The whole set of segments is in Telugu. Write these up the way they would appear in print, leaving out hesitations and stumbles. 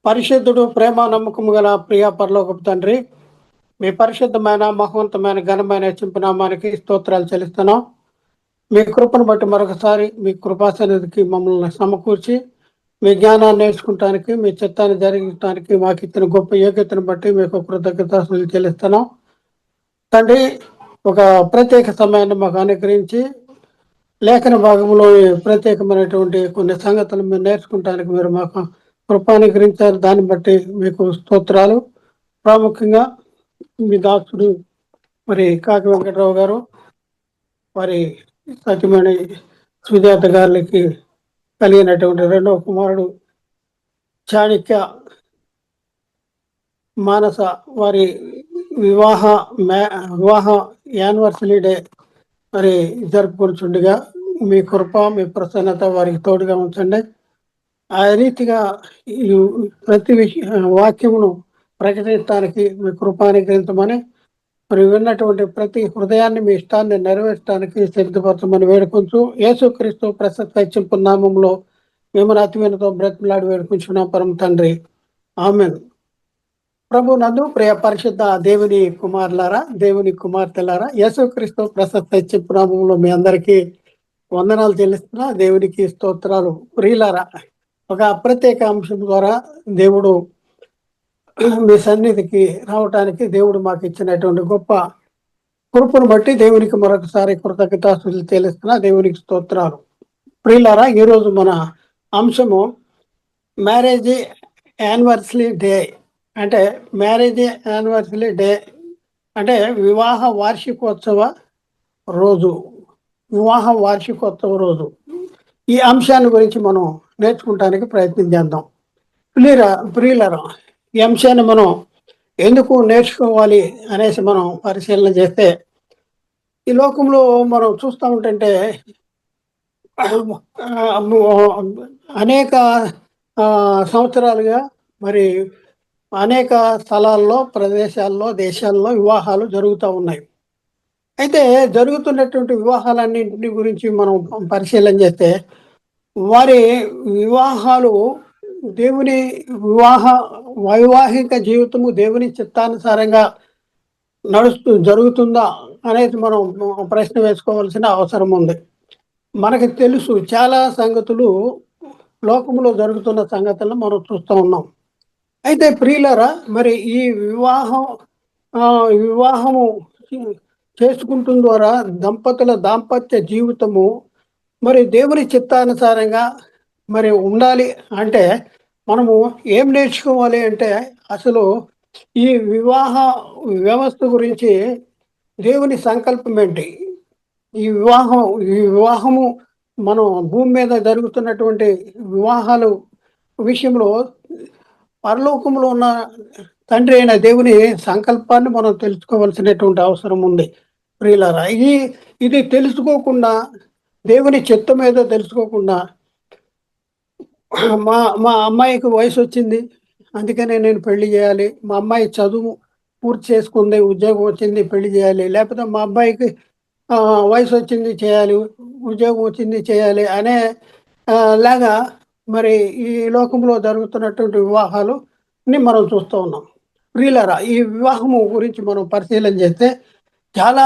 పరిశుద్ధుడు, ప్రేమ నమ్మకము గల ప్రియ పరలోకపు తండ్రి, మీ పరిశుద్ధమైన మహోన్నతమైన ఘనమైన చింపునామానికి స్తోత్రాలు చెల్లిస్తున్నాం. మీ కృపను బట్టి మరొకసారి మీ కృపా సన్నిధికి మమ్మల్ని సమకూర్చి మీ జ్ఞానాన్ని నేర్చుకుంటానికి, మీ చిత్తాన్ని జరిగించడానికి మాకు ఇచ్చిన గొప్ప యోగ్యతను బట్టి మీకు కృతజ్ఞతలు చెల్లిస్తున్నాం. తండ్రి, ఒక ప్రత్యేక సమయాన్ని మాకు అనుగ్రహించి లేఖన భాగంలో ప్రత్యేకమైనటువంటి కొన్ని సంగతులు మీరు నేర్చుకుంటానికి మీరు మాకు కృపానుగ్రహించారు. దాన్ని బట్టి మీకు స్తోత్రాలు. ప్రాముఖ్యంగా మీ దాసుడు మరి కాకి వెంకటరావు గారు, మరి సత్యమణి సుజాత గారికి కలిగినటువంటి రెండవ కుమారుడు చాణిక్య మానస వారి వివాహ వివాహ యానివర్సరీ డే మరి జరుపుకుంటుండగా మీ కృప మీ ప్రసన్నత వారికి తోడుగా ఉంచండి. ఆ రీతిగా ఈ ప్రతి వాక్యమును ప్రకటించడానికి మీ కృపానుగ్రహించమని, మరి విన్నటువంటి ప్రతి హృదయాన్ని మీ ఇష్టాన్ని నెరవేర్చడానికి సిద్ధపరచమని వేడుకొంచు యేసుక్రీస్తు ప్రశస్త చింపు నామంలో మిమ్మల్ని అతివినతో బ్రతిమలాడి వేడుకుంటున్నాం పరమ తండ్రి, ఆమెన్. ప్రభు నందు ప్రియ పరిశుద్ధ దేవుని కుమారులారా, దేవుని కుమార్తెలారా, యేసుక్రీస్తు ప్రశస్త చింపు నామంలో మీ అందరికీ వందనాలు చెల్లిస్తున్నా. దేవునికి స్తోత్రాలు. ప్రియులారా, ఒక ప్రత్యేక అంశం ద్వారా దేవుడు మీ సన్నిధికి రావటానికి దేవుడు మాకు ఇచ్చినటువంటి గొప్ప కృపను బట్టి దేవునికి మరొకసారి కృతజ్ఞతాస్తుతులు చెల్లిస్తున్నా. దేవునికి స్తోత్రాలు. ప్రియులారా, ఈరోజు మన అంశము మ్యారేజ్ యానివర్సరీ డే. అంటే మ్యారేజ్ యానివర్సరీ డే అంటే వివాహ వార్షికోత్సవ రోజు. వివాహ వార్షికోత్సవ రోజు ఈ అంశాన్ని గురించి మనం నేర్చుకుంటానికి ప్రయత్నం చేద్దాం. ప్రియులరా, ఈ అంశాన్ని మనం ఎందుకు నేర్చుకోవాలి అనేసి మనం పరిశీలన చేస్తే, ఈ లోకంలో మనం చూస్తూ ఉంటుంటే అనేక సంవత్సరాలుగా మరి అనేక స్థలాల్లో, ప్రదేశాల్లో, దేశాల్లో వివాహాలు జరుగుతూ ఉన్నాయి. అయితే జరుగుతున్నటువంటి వివాహాలన్నింటినీ గురించి మనం పరిశీలన చేస్తే, వారి వివాహాలు దేవుని వైవాహిక జీవితము దేవుని చిత్తానుసారంగా జరుగుతుందా అనేది మనం ప్రశ్న వేసుకోవాల్సిన అవసరం ఉంది. మనకు తెలుసు, చాలా సంగతులు లోకంలో జరుగుతున్న సంగతులను మనం చూస్తూ ఉన్నాం. అయితే ప్రియులరా, మరి ఈ వివాహము చేసుకుంటున్న ద్వారా దంపతుల దాంపత్య జీవితము మరి దేవుని చిత్తానుసారంగా మరి ఉండాలి అంటే మనము ఏం నేర్చుకోవాలి అంటే, అసలు ఈ వివాహ వ్యవస్థ గురించి దేవుని సంకల్పం ఏంటి, ఈ వివాహము మనం భూమి మీద జరుగుతున్నటువంటి వివాహాలు విషయంలో పరలోకంలో ఉన్న తండ్రి అయిన దేవుని సంకల్పాన్ని మనం తెలుసుకోవాల్సినటువంటి అవసరం ఉంది. ప్రియులారా, ఇది తెలుసుకోకుండా, దేవుని చిత్తం ఏదో తెలుసుకోకుండా, మా అమ్మాయికి వయసు వచ్చింది అందుకనే నేను పెళ్లి చేయాలి, మా అమ్మాయి చదువు పూర్తి చేసుకుంది, ఉద్యోగం వచ్చింది పెళ్లి చేయాలి, లేకపోతే మా అబ్బాయికి వయసు వచ్చింది చేయాలి, ఉద్యోగం వచ్చింది చేయాలి అనే లాగా మరి ఈ లోకంలో జరుగుతున్నటువంటి వివాహాలుని మనం చూస్తూ ఉన్నాం. ప్రియులారా, ఈ వివాహము గురించి మనం పరిశీలన చేస్తే చాలా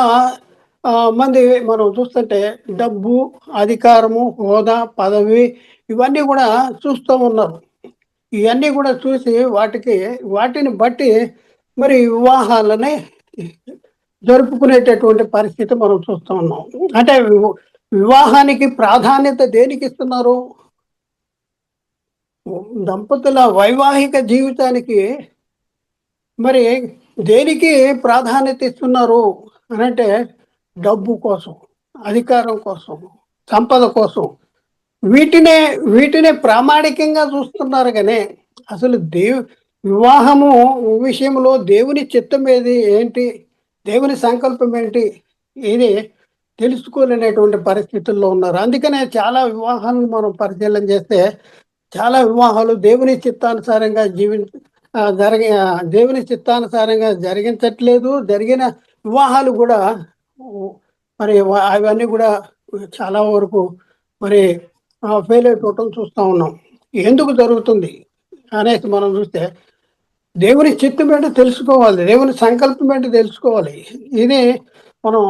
మంది మనం చూస్తుంటే డబ్బు, అధికారము, హోదా, పదవి ఇవన్నీ కూడా చూస్తూ ఉన్నారు. ఇవన్నీ కూడా చూసి వాటిని బట్టి మరి వివాహాలని జరుపుకునేటటువంటి పరిస్థితి మనం చూస్తూ ఉన్నాం. అంటే వివాహానికి ప్రాధాన్యత దేనికి ఇస్తున్నారు? దంపతుల వైవాహిక జీవితానికి మరి దేనికి ప్రాధాన్యత ఇస్తున్నారు అనంటే, డబ్బు కోసం, అధికారం కోసం, సంపద కోసం, వీటినే ప్రామాణికంగా చూస్తున్నారు. కానీ అసలు వివాహము విషయంలో దేవుని చిత్తం ఏంటి, దేవుని సంకల్పం ఏంటి, ఇది తెలుసుకోలేనటువంటి పరిస్థితుల్లో ఉన్నారు. అందుకనే చాలా వివాహాలను మనం పరిశీలన చేస్తే, చాలా వివాహాలు దేవుని చిత్తానుసారంగా దేవుని చిత్తానుసారంగా జరిగించట్లేదు. జరిగిన వివాహాలు కూడా మరి అవన్నీ కూడా చాలా వరకు మరి ఫెయిల్ అయిపోవటం చూస్తూ ఉన్నాం. ఎందుకు జరుగుతుంది? అనేసి మనం చూస్తే దేవుని చిత్తం ఏంటో తెలుసుకోవాలి. దేవుని సంకల్పం ఏంటో తెలుసుకోవాలి. ఇది మనం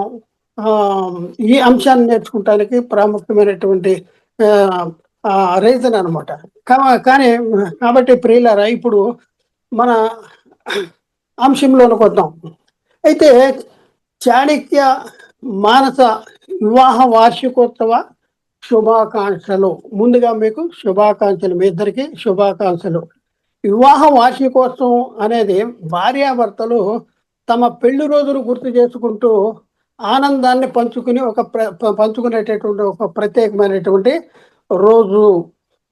ఈ అంశాన్ని నేర్చుకుంటానికి ప్రాముఖ్యమైనటువంటి ఆహ్, రీజన్ అనమాట. కానీ కాబట్టి ప్రియులారా ఇప్పుడు మన అంశంలోనికొద్దాం. అయితే చాణక్య మానస వివాహ వార్షికోత్సవ శుభాకాంక్షలు. ముందుగా మీకు శుభాకాంక్షలు. మీ ఇద్దరికీ శుభాకాంక్షలు. వివాహ వార్షికోత్సవం అనేది భార్యాభర్తలు తమ పెళ్లి రోజులు గుర్తు చేసుకుంటూ ఆనందాన్ని పంచుకుని పంచుకునేటటువంటి ఒక ప్రత్యేకమైనటువంటి రోజు.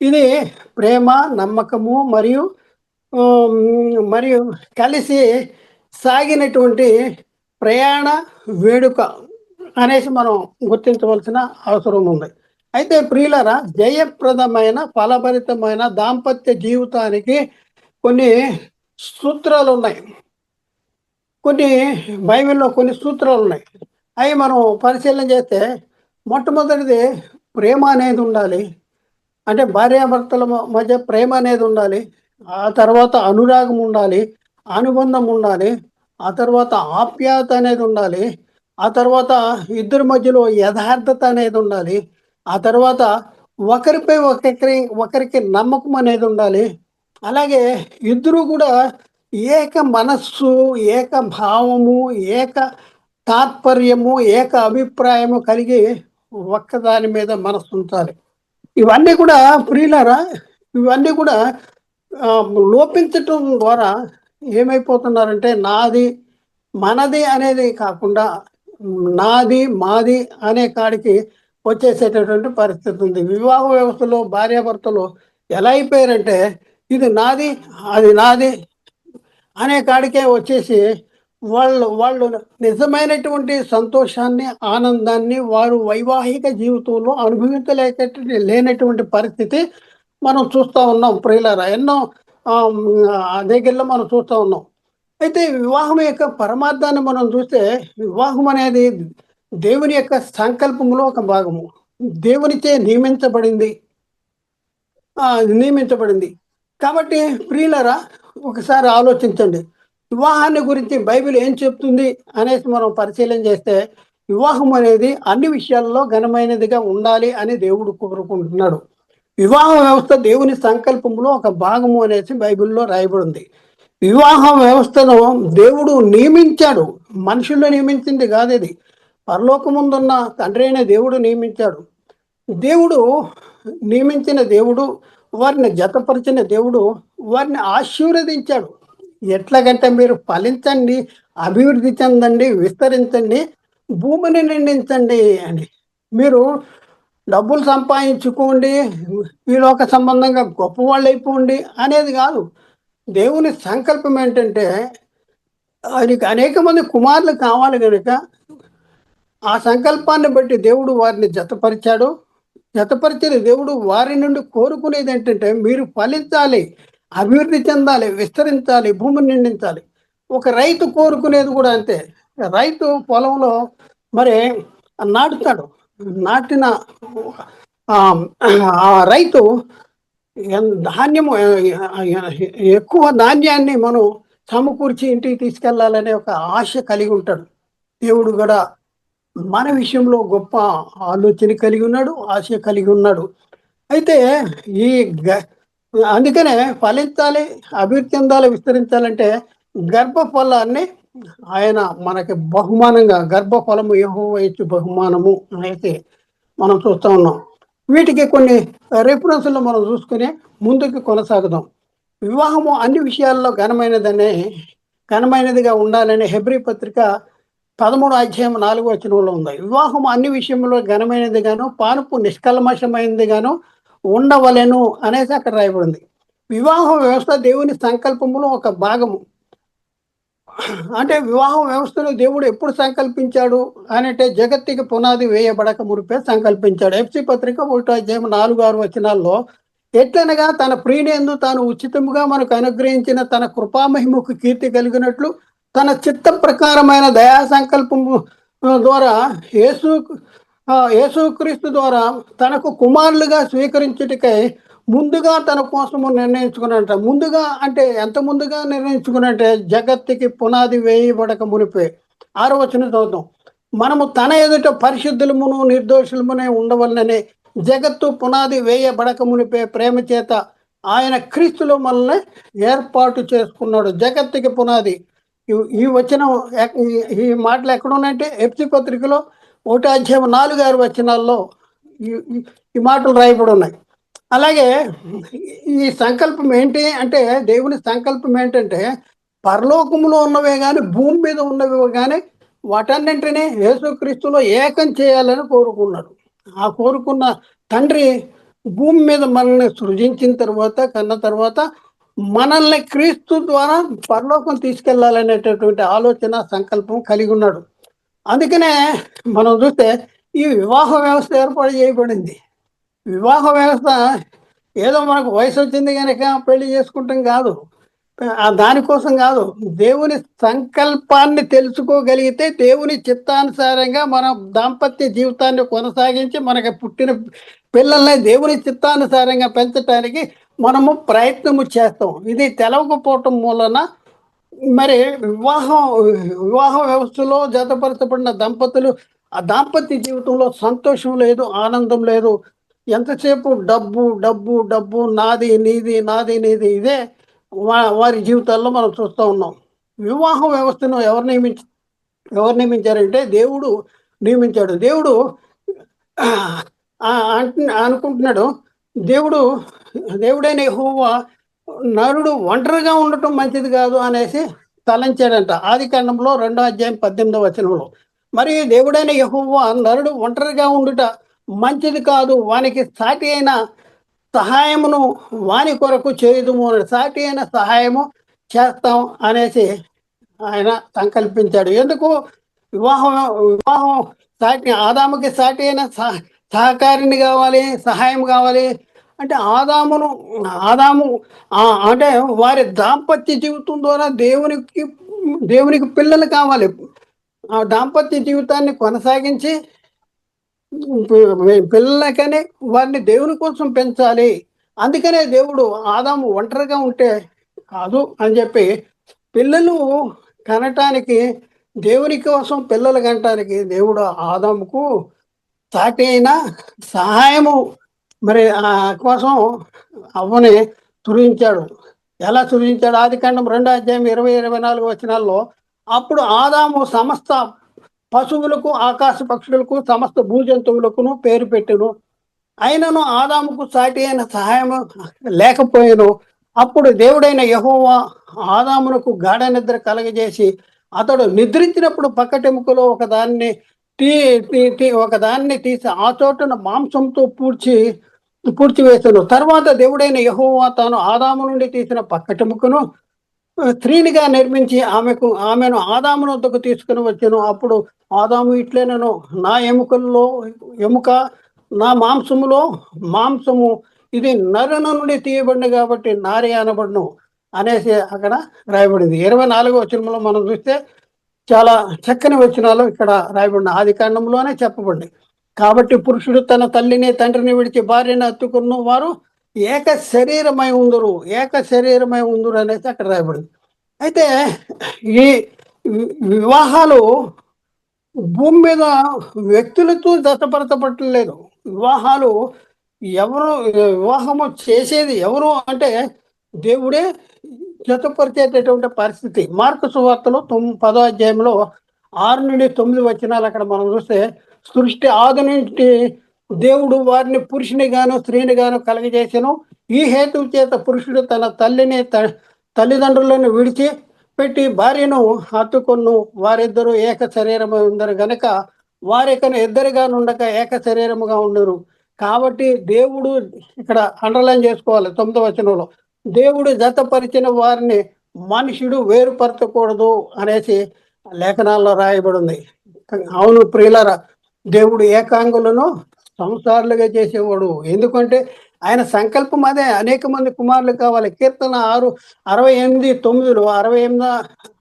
ఇది ప్రేమ, నమ్మకము మరియు కలిసి సాగినటువంటి ప్రయాణ వేడుక అనేసి మనం గుర్తించవలసిన అవసరం ఉంది. అయితే ప్రియులారా, జయప్రదమైన ఫలభరితమైన దాంపత్య జీవితానికి కొన్ని సూత్రాలు ఉన్నాయి. కొన్ని బైబిల్‌లో కొన్ని సూత్రాలు ఉన్నాయి. అవి మనం పరిశీలన చేస్తే మొట్టమొదటిది ప్రేమ అనేది ఉండాలి. అంటే భార్యాభర్తల మధ్య ప్రేమ అనేది ఉండాలి. ఆ తర్వాత అనురాగం ఉండాలి. అనుబంధం ఉండాలి. ఆ తర్వాత ఆప్యాయత అనేది ఉండాలి. ఆ తర్వాత ఇద్దరి మధ్యలో యథార్థత అనేది ఉండాలి. ఆ తర్వాత ఒకరిపై ఒకరికి నమ్మకం అనేది ఉండాలి. అలాగే ఇద్దరు కూడా ఏక మనస్సు, ఏక భావము, ఏక తాత్పర్యము, ఏక అభిప్రాయము కలిగి ఒక్కదాని మీద మనస్సు ఉంచాలి. ఇవన్నీ కూడా ప్రియులారా, ఇవన్నీ కూడా లోపించటం ద్వారా ఏమైపోతున్నారంటే నాది, మనది అనేది కాకుండా నాది, మాది అనే కాడికి వచ్చేసేటటువంటి పరిస్థితి ఉంది. వివాహ వ్యవస్థలో భార్యాభర్తలు ఎలా అయిపోయారంటే ఇది నాది, అది నాది అనే కాడికే వచ్చేసి వాళ్ళు వాళ్ళు నిజమైనటువంటి సంతోషాన్ని, ఆనందాన్ని వారు వైవాహిక జీవితంలో లేనటువంటి పరిస్థితి మనం చూస్తూ ఉన్నాం ప్రియులారా. ఎన్నో దగ్గరలో మనం చూస్తూ ఉన్నాం. అయితే వివాహం యొక్క పరమార్థాన్ని మనం చూస్తే వివాహం అనేది దేవుని యొక్క సంకల్పంలో ఒక భాగము. దేవునిచే నియమించబడింది. నియమించబడింది. కాబట్టి ప్రియులారా, ఒకసారి ఆలోచించండి. వివాహాన్ని గురించి బైబిల్ ఏం చెప్తుంది అనేసి మనం పరిశీలన చేస్తే వివాహం అనేది అన్ని విషయాల్లో ఘనమైనదిగా ఉండాలి అని దేవుడు కోరుకుంటున్నాడు. వివాహ వ్యవస్థ దేవుని సంకల్పంలో ఒక భాగము అనేసి బైబిల్లో రాయబడింది. వివాహ వ్యవస్థను దేవుడు నియమించాడు. మనుషుల్లో నియమించింది కాదు ఇది. పరలోకముందున్న తండ్రి అయిన దేవుడు నియమించాడు. దేవుడు నియమించిన దేవుడు, వారిని జతపరిచిన దేవుడు వారిని ఆశీర్వదించాడు. ఎట్లాగంటే మీరు ఫలించండి, అభివృద్ధి చెందండి, విస్తరించండి, భూమిని నిండించండి అని. మీరు డబ్బులు సంపాదించుకోండి, ఈ లోక సంబంధంగా గొప్పవాళ్ళు అయిపోండి అనేది కాదు. దేవుని సంకల్పం ఏంటంటే ఆయనకి అనేక మంది కుమారులు కావాలి కనుక ఆ సంకల్పాన్ని బట్టి దేవుడు వారిని జతపరిచాడు. జతపరిచిన దేవుడు వారి నుండి కోరుకునేది ఏంటంటే మీరు ఫలించాలి, అభివృద్ధి చెందాలి, విస్తరించాలి, భూమిని నిండించాలి. ఒక రైతు కోరుకునేది కూడా అంతే. రైతు పొలంలో మరి నాటుతాడు. నాటిన ఆ రైతు ధాన్యము ఎక్కువ ధాన్యాన్ని మనం సమకూర్చి ఇంటికి తీసుకెళ్లాలనే ఒక ఆశ కలిగి ఉంటాడు. దేవుడు కూడా మన విషయంలో గొప్ప ఆలోచన కలిగి ఉన్నాడు, ఆశ కలిగి ఉన్నాడు. అయితే ఈ అందుకనే ఫలించాలి, అభివృద్ధి చెందాలి, విస్తరించాలంటే గర్భఫలాన్ని ఆయన మనకి బహుమానంగా, గర్భఫలము యెహోవా ఇచ్చు బహుమానము అనేసి మనం చూస్తూ ఉన్నాం. వీటికి కొన్ని రెఫరెన్స్లు మనం చూసుకుని ముందుకు కొనసాగుదాం. వివాహము అన్ని విషయాల్లో ఘనమైనదిగా ఉండాలని హెబ్రీ పత్రిక 13:4 ఉంది. వివాహం అన్ని విషయంలో ఘనమైనదిగాను, పానుపు నిష్కల్మషమైనదిగాను ఉండవలెను అనేసి అక్కడ రాయబడింది. వివాహ వ్యవస్థ దేవుని సంకల్పములో ఒక భాగము. అంటే వివాహ వ్యవస్థను దేవుడు ఎప్పుడు సంకల్పించాడు అంటే జగత్తుకి పునాది వేయబడక మురిపే సంకల్పించాడు. ఎఫ్సి పత్రిక 1:4-6 ఎట్లనగా తన ప్రియునియందు తాను ఉచితముగా మనకు అనుగ్రహించిన తన కృపామహిమకు కీర్తి కలిగినట్లు తన చిత్త ప్రకారమైన దయా సంకల్పము ద్వారా యేసుక్రీస్తు ద్వారా తనకు కుమారులుగా స్వీకరించుటకై ముందుగా తన కోసము నిర్ణయించుకున్నట్ట. ముందుగా అంటే ఎంత ముందుగా నిర్ణయించుకున్నట్టే, జగత్తుకి పునాది వేయబడక మునిపే. 6వ వచనం చదువుతాం. మనము తన ఎదుట పరిశుద్ధులమును నిర్దోషులమునే ఉండవలనని జగత్తు పునాది వేయబడక మునిపే ప్రేమ చేత ఆయన క్రీస్తులో మనల్ని ఏర్పాటు చేసుకున్నాడు. జగత్తుకి పునాది. ఈ వచనం ఈ మాటలు ఎక్కడ ఉన్నాయంటే ఎఫ్సి పత్రికలో 1:4-6 వచనాల్లో ఈ ఈ- ఈ మాటలు రాయబడి ఉన్నాయి. అలాగే ఈ సంకల్పం ఏంటి అంటే, దేవుని సంకల్పం ఏంటంటే, పరలోకములో ఉన్నవే కానీ భూమి మీద ఉన్నవి కానీ వాటన్నింటినీ యేసుక్రీస్తులో ఏకం చేయాలని కోరుకున్నాడు. ఆ కోరుకున్న తండ్రి భూమి మీద మనల్ని సృజించిన తర్వాత, కన్న తర్వాత మనల్ని క్రీస్తు ద్వారా పరలోకం తీసుకెళ్లాలనేటటువంటి ఆలోచన సంకల్పం కలిగి ఉన్నాడు. అందుకనే మనం చూస్తే ఈ వివాహ వ్యవస్థ ఏర్పాటు చేయబడింది. వివాహ వ్యవస్థ ఏదో మనకు వయసు వచ్చింది కనుక పెళ్లి చేసుకుంటాం కాదు. దానికోసం కాదు. దేవుని సంకల్పాన్ని తెలుసుకోగలిగితే దేవుని చిత్తానుసారంగా మన దాంపత్య జీవితాన్ని కొనసాగించి మనకి పుట్టిన పిల్లల్ని దేవుని చిత్తానుసారంగా పెంచడానికి మనము ప్రయత్నము చేస్తాం. ఇది తెలవకపోవటం మూలన మరి వివాహ వ్యవస్థలో జతపరచబడిన దంపతులు ఆ దాంపత్య జీవితంలో సంతోషం లేదు, ఆనందం లేదు. ఎంతసేపు డబ్బు డబ్బు డబ్బు, నాది నీది, నాది నీది, ఇదే వారి జీవితాల్లో మనం చూస్తూ ఉన్నాం. వివాహ వ్యవస్థను ఎవరు నియమించారంటే దేవుడు నియమించాడు. దేవుడు అనుకుంటున్నాడు, దేవుడు దేవుడైన యెహోవా నరుడు ఒంటరిగా ఉండటం మంచిది కాదు అనేసి తలంచాడంట. ఆదికాండంలో 2:18 వచనంలో. మరి దేవుడైన యెహోవా నరుడు ఒంటరిగా ఉండుట మంచిది కాదు, వానికి సాటి అయిన సహాయమును వాని కొరకు చేయుదుము అన్నాడు. సాటి అయిన సహాయము చేస్తాం అనేసి ఆయన సంకల్పించాడు. ఎందుకు? వివాహం వివాహం సాటి ఆదాముకి సాటి అయిన సహకారిని కావాలి, సహాయం కావాలి. అంటే ఆదాము అంటే వారి దాంపత్య జీవితం ద్వారా దేవునికి పిల్లలు కావాలి. ఆ దాంపత్య జీవితాన్ని కొనసాగించి పిల్లలకని వారిని దేవుని కోసం పెంచాలి. అందుకనే దేవుడు ఆదాము ఒంటరిగా ఉంటే కాదు అని చెప్పి పిల్లలు కనటానికి, దేవుని కోసం పిల్లలు కనటానికి దేవుడు ఆదాముకు సాటి అయిన సహాయము మరి కోసం అవ్వని సృజించాడు. ఎలా సృజించాడు? ఆదికాండం 2:20-24 వచనాల్లో అప్పుడు ఆదాము సమస్త పశువులకు, ఆకాశ పక్షులకు, సమస్త భూజంతువులకును పేరు పెట్టెను. అయినను ఆదాముకు సాటి అయిన సహాయము లేకపోయాను. అప్పుడు దేవుడైన యెహోవా ఆదామునకు గాఢ నిద్ర కలగజేసి అతడు నిద్రించినప్పుడు పక్కటెముకలో ఒకదాన్ని తీసి ఆ చోటున మాంసంతో పూడ్చివేశాను. తర్వాత దేవుడైన యెహోవా తాను ఆదాము నుండి తీసిన పక్కటెముకను స్త్రీనిగా నిర్మించి ఆమెను ఆదాము వద్దకు తీసుకుని వచ్చాను. అప్పుడు ఆదాము ఇట్లేనను, నా ఎముక నా మాంసములో మాంసము, ఇది నరుని నుండి తీయబడింది కాబట్టి నారి అనబడును అనేసి అక్కడ రాయబడింది. 24వ వచనంలో మనం చూస్తే చాలా చక్కని వచనాలు ఇక్కడ రాయబడిన ఆదికాండంలోనే చెప్పబడింది. కాబట్టి పురుషుడు తన తల్లిని తండ్రిని విడిచి భార్యను హత్తుకున్న వారు ఏక శరీరమై ఉందురు అనేసి అక్కడ రాయబడింది. అయితే ఈ వివాహాలు భూమి మీద వ్యక్తులతో జతపరచబట్టలేదు. వివాహము చేసేది ఎవరు అంటే దేవుడే జతపరిచేటటువంటి పరిస్థితి. మార్కు సువార్తలో 10వ అధ్యాయంలో 6-9 వచనాలు అక్కడ మనం చూస్తే, సృష్టి ఆది నుండి దేవుడు వారిని పురుషుని గాను స్త్రీని గాను కలగజేసెను. ఈ హేతువు చేత పురుషుడు తన తల్లిదండ్రులను విడిచి పెట్టి భార్యను హత్తుకొను, వారిద్దరూ ఏక శరీరమై ఉందరు గనక వారికను ఇద్దరుగా నుండక ఏక శరీరముగా ఉండరు. కాబట్టి దేవుడు ఇక్కడ అండర్లైన్ చేసుకోవాలి 9వ వచనంలో, దేవుడు జతపరిచిన వారిని మనుషుడు వేరుపరచకూడదు అనేసి లేఖనాల్లో రాయబడి ఉంది. అవును ప్రియులారా, దేవుడు ఏకాంగులను సంసారులుగా చేసేవాడు. ఎందుకంటే ఆయన సంకల్పం అదే, అనేక మంది కుమారులు కావాలి. కీర్తన 68:9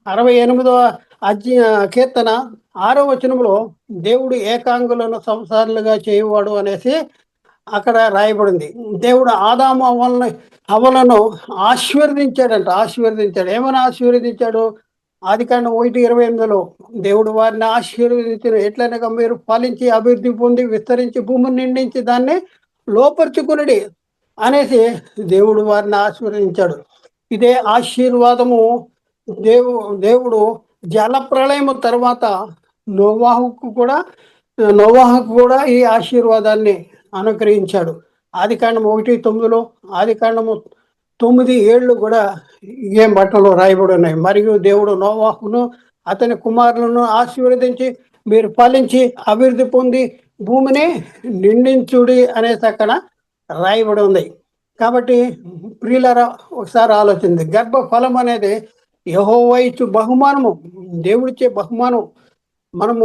68వ కీర్తన 6వ వచనంలో దేవుడు ఏకాంగులను సంసారులుగా చేయవాడు అనేసి అక్కడ రాయబడింది. దేవుడు ఆదాము అవ్వలను ఆశీర్వదించాడు. ఏమని ఆశీర్వదించాడు? ఆదికాండం 1:28లో దేవుడు వారిని ఆశీర్వదించిన ఎట్లనగా మీరు ఫలించి అభివృద్ధి పొంది విస్తరించి భూమిని నిండించి దాన్ని లోపరుచుకునుడి అనేసి దేవుడు వారిని ఆశీర్వదించాడు. ఇదే ఆశీర్వాదము దేవుడు జల ప్రళయము తర్వాత నోవాహుకు కూడా ఈ ఆశీర్వాదాన్ని అనుగ్రహించాడు. ఆదికాండం 1:9, ఆదికాండము 9:7 కూడా ఏ బట్టలు రాయబడి ఉన్నాయి. మరియు దేవుడు నోవాహును అతని కుమారులను ఆశీర్వదించి మీరు ఫలించి అభివృద్ధి పొంది భూమిని నిండించుడి అనేసి అక్కడ రాయబడి ఉంది. కాబట్టి ప్రియులారా, ఒకసారి ఆలోచింది. గర్భ ఫలం అనేది యెహోవా ఇచ్చు బహుమానము, దేవుడిచ్చే బహుమానం. మనం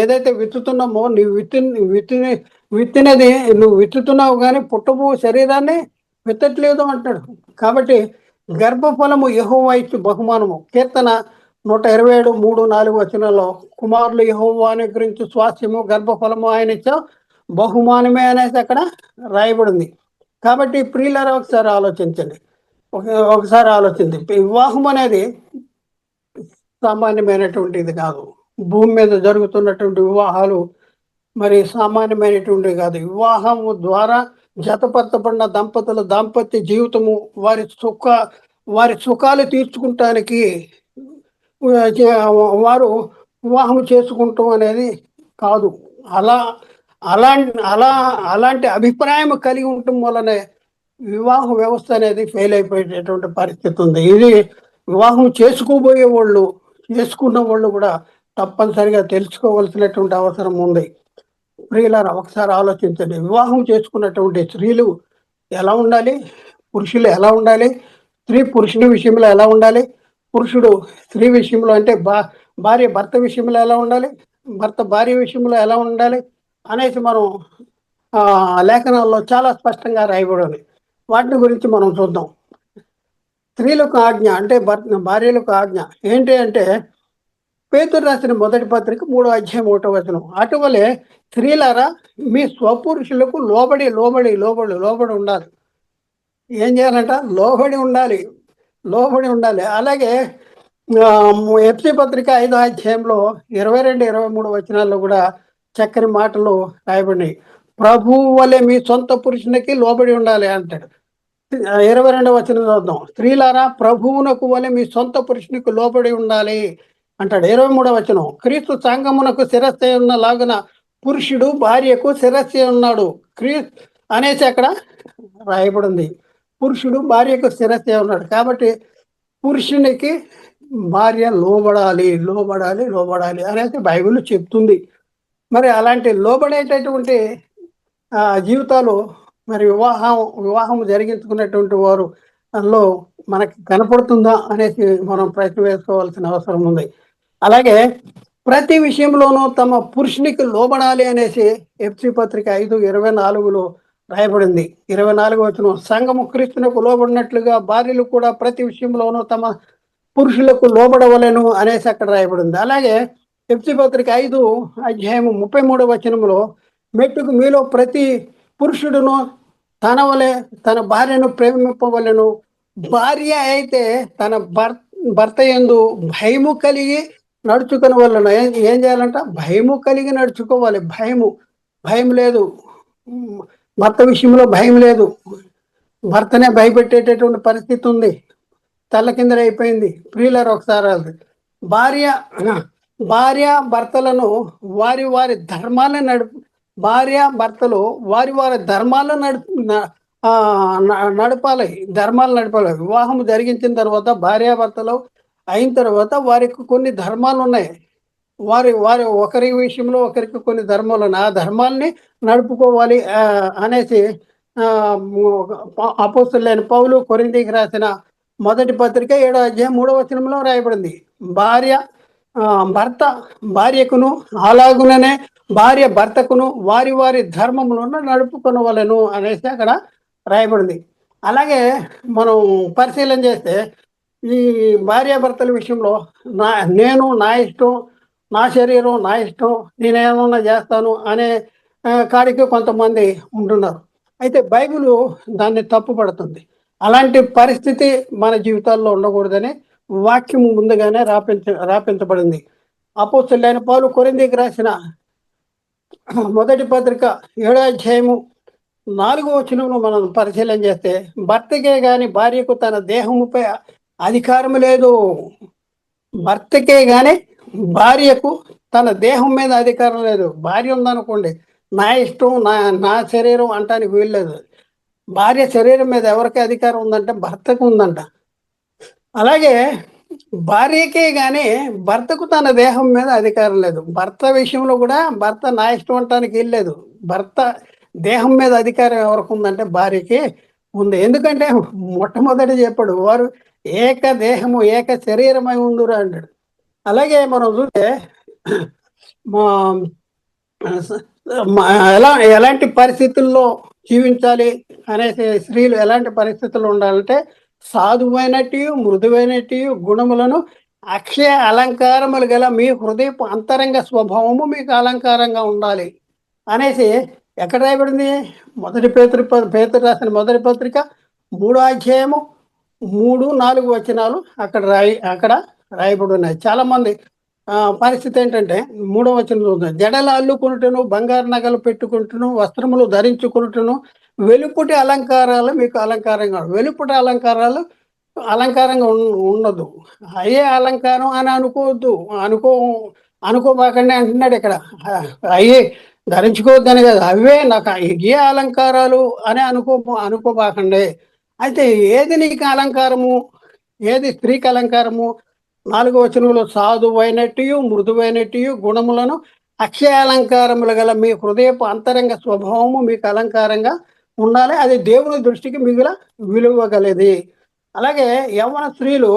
ఏదైతే విత్తుతున్నామో విత్తినది నువ్వు విత్తుతున్నావు కానీ పుట్టబో శరీరాన్ని విత్తట్లేదు అంటాడు. కాబట్టి గర్భఫలము యెహోవా ఇచ్చు బహుమానము. కీర్తన 127:3-4 వచనంలో కుమారులు యెహోవాను గురించి స్వాస్థ్యము గర్భఫలము ఆయన ఇచ్చా బహుమానమే అనేసి అక్కడ రాయబడింది. కాబట్టి ప్రియులారా, ఒకసారి ఆలోచించండి. వివాహం అనేది సామాన్యమైనటువంటిది కాదు. భూమి మీద జరుగుతున్నటువంటి వివాహాలు మరి సామాన్యమైనటువంటివి కాదు. వివాహము ద్వారా జతపరచబడిన దంపతుల దాంపత్య జీవితము వారి సుఖాలు తీర్చుకుంటానికి వారు వివాహం చేసుకుంటాం అనేది కాదు. అలాంటి అభిప్రాయం కలిగి ఉండటం వల్లనే వివాహ వ్యవస్థ అనేది ఫెయిల్ అయిపోయేటటువంటి పరిస్థితి ఉంది. ఇది వివాహం చేసుకున్న వాళ్ళు కూడా తప్పనిసరిగా తెలుసుకోవాల్సినటువంటి అవసరం ఉంది. ప్రియులారా, ఒకసారి ఆలోచించండి. వివాహం చేసుకున్నటువంటి స్త్రీలు ఎలా ఉండాలి? పురుషులు ఎలా ఉండాలి? స్త్రీ పురుషుని విషయంలో ఎలా ఉండాలి? పురుషుడు స్త్రీ విషయంలో అంటే భార్య భర్త విషయంలో ఎలా ఉండాలి? భర్త భార్య విషయంలో ఎలా ఉండాలి అనేసి మనం లేఖనాల్లో చాలా స్పష్టంగా రాయబడింది. వాటిని గురించి మనం చూద్దాం. స్త్రీలకు ఆజ్ఞ అంటే భార్యలకు ఆజ్ఞ ఏంటి అంటే, పేతురు రాసిన మొదటి పత్రిక 3:1 అటువలే స్త్రీలారా మీ స్వపురుషులకు లోబడి ఉండాలి. ఏం చేయాలంట? లోబడి ఉండాలి. అలాగే ఎఫ్సీ పత్రిక 5:22-23 వచనాల్లో కూడా చక్కని మాటలు రాయబడినాయి. ప్రభువు వలె మీ సొంత పురుషునికి లోబడి ఉండాలి అంటాడు. 22వ వచనం చూద్దాం. స్త్రీలారా ప్రభువునకు వలె మీ సొంత పురుషునికి లోబడి ఉండాలి అంటాడు. 23వ వచనం, క్రీస్తు సంఘమునకు శిరస్సు ఉన్న లాగున పురుషుడు భార్యకు శిరస్సు ఉన్నాడు అనేసి అక్కడ రాయబడింది. పురుషుడు భార్యకు శిరస్సు ఉన్నాడు. కాబట్టి పురుషునికి భార్య లోబడాలి అనేది బైబిల్ చెప్తుంది. మరి అలాంటి లోబడేటటువంటి జీవితాలు మరి వివాహం జరిగించుకున్నటువంటి వారు అందులో మనకి కనపడుతుందా అనేసి మనం ప్రశ్న వేసుకోవాల్సిన అవసరం ఉంది. అలాగే ప్రతి విషయంలోనూ తమ పురుషునికి లోబడాలి అనేసి ఎఫ్సీ పత్రిక 5:24లో రాయబడింది. 24వ వచనం, సంఘము క్రీస్తునకు లోబడినట్లుగా భార్యలు కూడా ప్రతి విషయంలోనూ తమ పురుషులకు లోబడవలెను అనేసి అక్కడ రాయబడింది. అలాగే ఎఫ్సీ పత్రిక 5:33వ వచనంలో మెట్టుకు మీలో ప్రతి పురుషుడును తన వలె తన భార్యను ప్రేమింపవలెను, భార్య అయితే తన భర్త యందు భయము కలిగి నడుచుకుని వలన. ఏం చేయాలంట? భయము కలిగి నడుచుకోవాలి. భయం లేదు, భర్త విషయంలో భయం లేదు. భర్తనే భయపెట్టేటటువంటి పరిస్థితి ఉంది. తల్ల కింద అయిపోయింది. ప్రియులారు, ఒకసారి భార్య భర్తలను వారి ధర్మాలను భర్తలు వారి ధర్మాలను నడపాలి. వివాహం జరిగించిన తర్వాత భార్యాభర్తలు అయిన తర్వాత వారికి కొన్ని ధర్మాలు ఉన్నాయి. వారి ఒకరి విషయంలో ఒకరికి కొన్ని ధర్మాలు ఉన్నాయి. ఆ ధర్మాలని నడుపుకోవాలి అనేసి అపోస్తలుడైన పౌలు కొరింథీకి రాసిన మొదటి పత్రిక 7:3 వచనంలో రాయబడింది. భర్త భార్యకును అలాగుననే భార్య భర్తకును వారి ధర్మములను నడుపుకొనవలెను అనేసి అక్కడ రాయబడింది. అలాగే మనం పరిశీలన చేస్తే ఈ భార్యాభర్తల విషయంలో నా ఇష్టం, నా శరీరం నా ఇష్టం, నేనేమన్నా చేస్తాను అనే కాడికి కొంతమంది ఉంటున్నారు. అయితే బైబిలు దాన్ని తప్పుపడుతుంది. అలాంటి పరిస్థితి మన జీవితాల్లో ఉండకూడదని వాక్యం ముందుగానే రాపించబడింది. అపోస్తలుడైన పౌలు కొరింథీకి రాసిన మొదటి పత్రిక 7వ అధ్యాయము 4వ వచనంలో మనం పరిశీలన చేస్తే, భర్తకే గాని భార్యకు తన దేహముపై అధికారం లేదు. భర్తకే గాని భార్యకు తన దేహం మీద అధికారం లేదు. భార్య ఉందనుకోండి, నా ఇష్టం, నా నా శరీరం అంటానికి వీల్లేదు. భార్య శరీరం మీద ఎవరికి అధికారం ఉందంటే భర్తకు ఉందంట. అలాగే భార్యకే గాని భర్తకు తన దేహం మీద అధికారం లేదు. భర్త విషయంలో కూడా భర్త నా ఇష్టం అంటానికి వీల్లేదు. భర్త దేహం మీద అధికారం ఎవరికి ఉందంటే భార్యకి ఉంది. ఎందుకంటే మొట్టమొదటి చెప్పాడు, వారు ఏక దేహము ఏక శరీరమై ఉండురా అంటాడు. అలాగే మనం చూస్తే ఎలాంటి పరిస్థితుల్లో జీవించాలి అనేసి, స్త్రీలు ఎలాంటి పరిస్థితుల్లో ఉండాలంటే సాధువైనట్టు మృదువైనట్టు గుణములను అక్షయ అలంకారములు గల మీ హృదయ అంతరంగ స్వభావము మీకు అలంకారంగా ఉండాలి అనేసి ఎక్కడ రాయబడింది? పేతురు రాసిన మొదటి పత్రిక 3వ అధ్యాయము 3, 4 వచనాలు అక్కడ రాయబడి ఉన్నాయి. చాలా మంది పరిస్థితి ఏంటంటే 3వ వచనం చూద్దాం. జడలు అల్లుకుంటును, బంగారు నగలు పెట్టుకుంటును, వస్త్రములు ధరించుకుంటును, వెలుపుటి అలంకారాలు మీకు అలంకారంగా, వెలుపుటి అలంకారంగా ఉండదు. అయ్యే అలంకారం అని అనుకోవద్దు, అనుకోబాకండి అంటున్నాడు ఇక్కడ. అయ్యే ధరించుకోవద్దని కదా, అవే నాకు ఏ అలంకారాలు అని అనుకోబాకండి. అయితే ఏది నీకు అలంకారము, ఏది స్త్రీకి అలంకారము? 4వ వచనంలో సాధువైనట్టు మృదువైనట్టు గుణములను అక్షయాలంకారములు గల మీ హృదయపు అంతరంగ స్వభావము మీకు అలంకారంగా ఉండాలి. అది దేవుని దృష్టికి మిగుల విలువగలది. అలాగే యవ్వన స్త్రీలు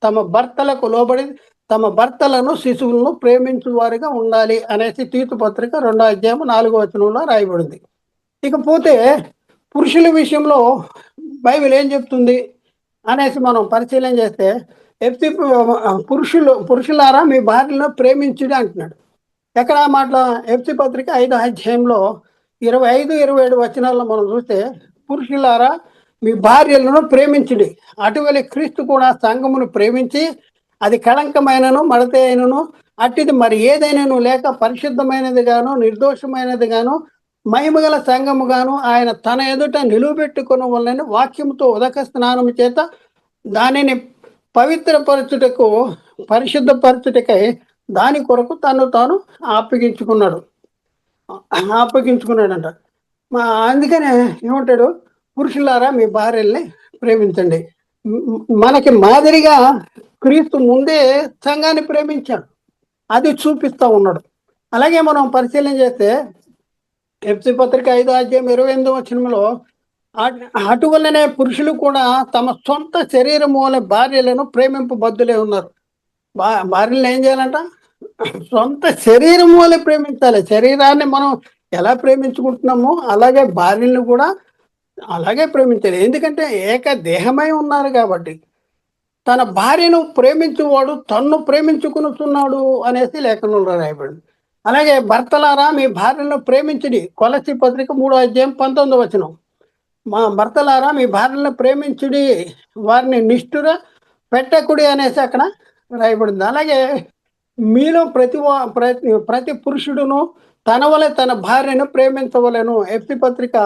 తమ భర్తలకు లోబడి తమ భర్తలను శిశువులను ప్రేమించు వారిగా ఉండాలి అనేసి తీతు పత్రిక 2వ అధ్యాయం 4వ వచనంలో రాయబడింది. ఇకపోతే పురుషుల విషయంలో బైబిల్ ఏం చెప్తుంది అనేసి మనం పరిశీలన చేస్తే, పురుషులారా మీ భార్యలను ప్రేమించుడి అంటున్నాడు. ఎక్కడ మాట? ఎఫ్సి పత్రిక 5వ అధ్యాయంలో 25, 27 వచనాల్లో మనం చూస్తే, పురుషులారా మీ భార్యలను ప్రేమించుడి, అటువలి క్రీస్తు కూడా సంఘమును ప్రేమించి అది కళంకమైనను మడత అయినను అట్టిది మరి ఏదైనాను లేక పరిశుద్ధమైనది గాను నిర్దోషమైనది గాను మహిమగల సంఘము గాను ఆయన తన ఎదుట నిలువబెట్టుకున్న వలన వాక్యముతో ఉదక స్నానము చేత దానిని పవిత్రపరచుటకు పరిశుద్ధపరచుటకై దాని కొరకు తాను అప్పగించుకున్నాడంట. అందుకనే ఏమంటాడు? పురుషులారా మీ భార్యల్ని ప్రేమించండి. మనకి మాదిరిగా క్రీస్తు ముందే సంఘాన్ని ప్రేమించాడు, అది చూపిస్తూ ఉన్నాడు. అలాగే మనం పరిశీలన చేస్తే ఎఫ్సి పత్రిక 5వ అధ్యాయం 28వ వచనంలో, అటువల్లనే పురుషులు కూడా తమ సొంత శరీరము వల్ల భార్యలను ప్రేమింపబద్దులే ఉన్నారు. భార్యలను ఏం చేయాలంట? సొంత శరీరం వల్ల ప్రేమించాలి. శరీరాన్ని మనం ఎలా ప్రేమించుకుంటున్నామో అలాగే భార్యలను కూడా అలాగే ప్రేమించాలి. ఎందుకంటే ఏక దేహమై ఉన్నారు కాబట్టి. తన భార్యను ప్రేమించువాడు తన్ను ప్రేమించుకునుతున్నాడు అనేసి లేఖనంలో రాయబడింది. అలాగే భర్తలారా మీ భార్యను ప్రేమించుడి, కొలసి పత్రిక 3వ అధ్యాయం 19వ వచనం. మా భర్తలారా మీ భార్యను ప్రేమించుడి, వారిని నిష్ఠుర పెట్టకుడి అనేసి అక్కడ రాయబడింది. అలాగే మీలో ప్రతి పురుషుడును తన వలె తన భార్యను ప్రేమించవలెను. ఎఫ్సి పత్రిక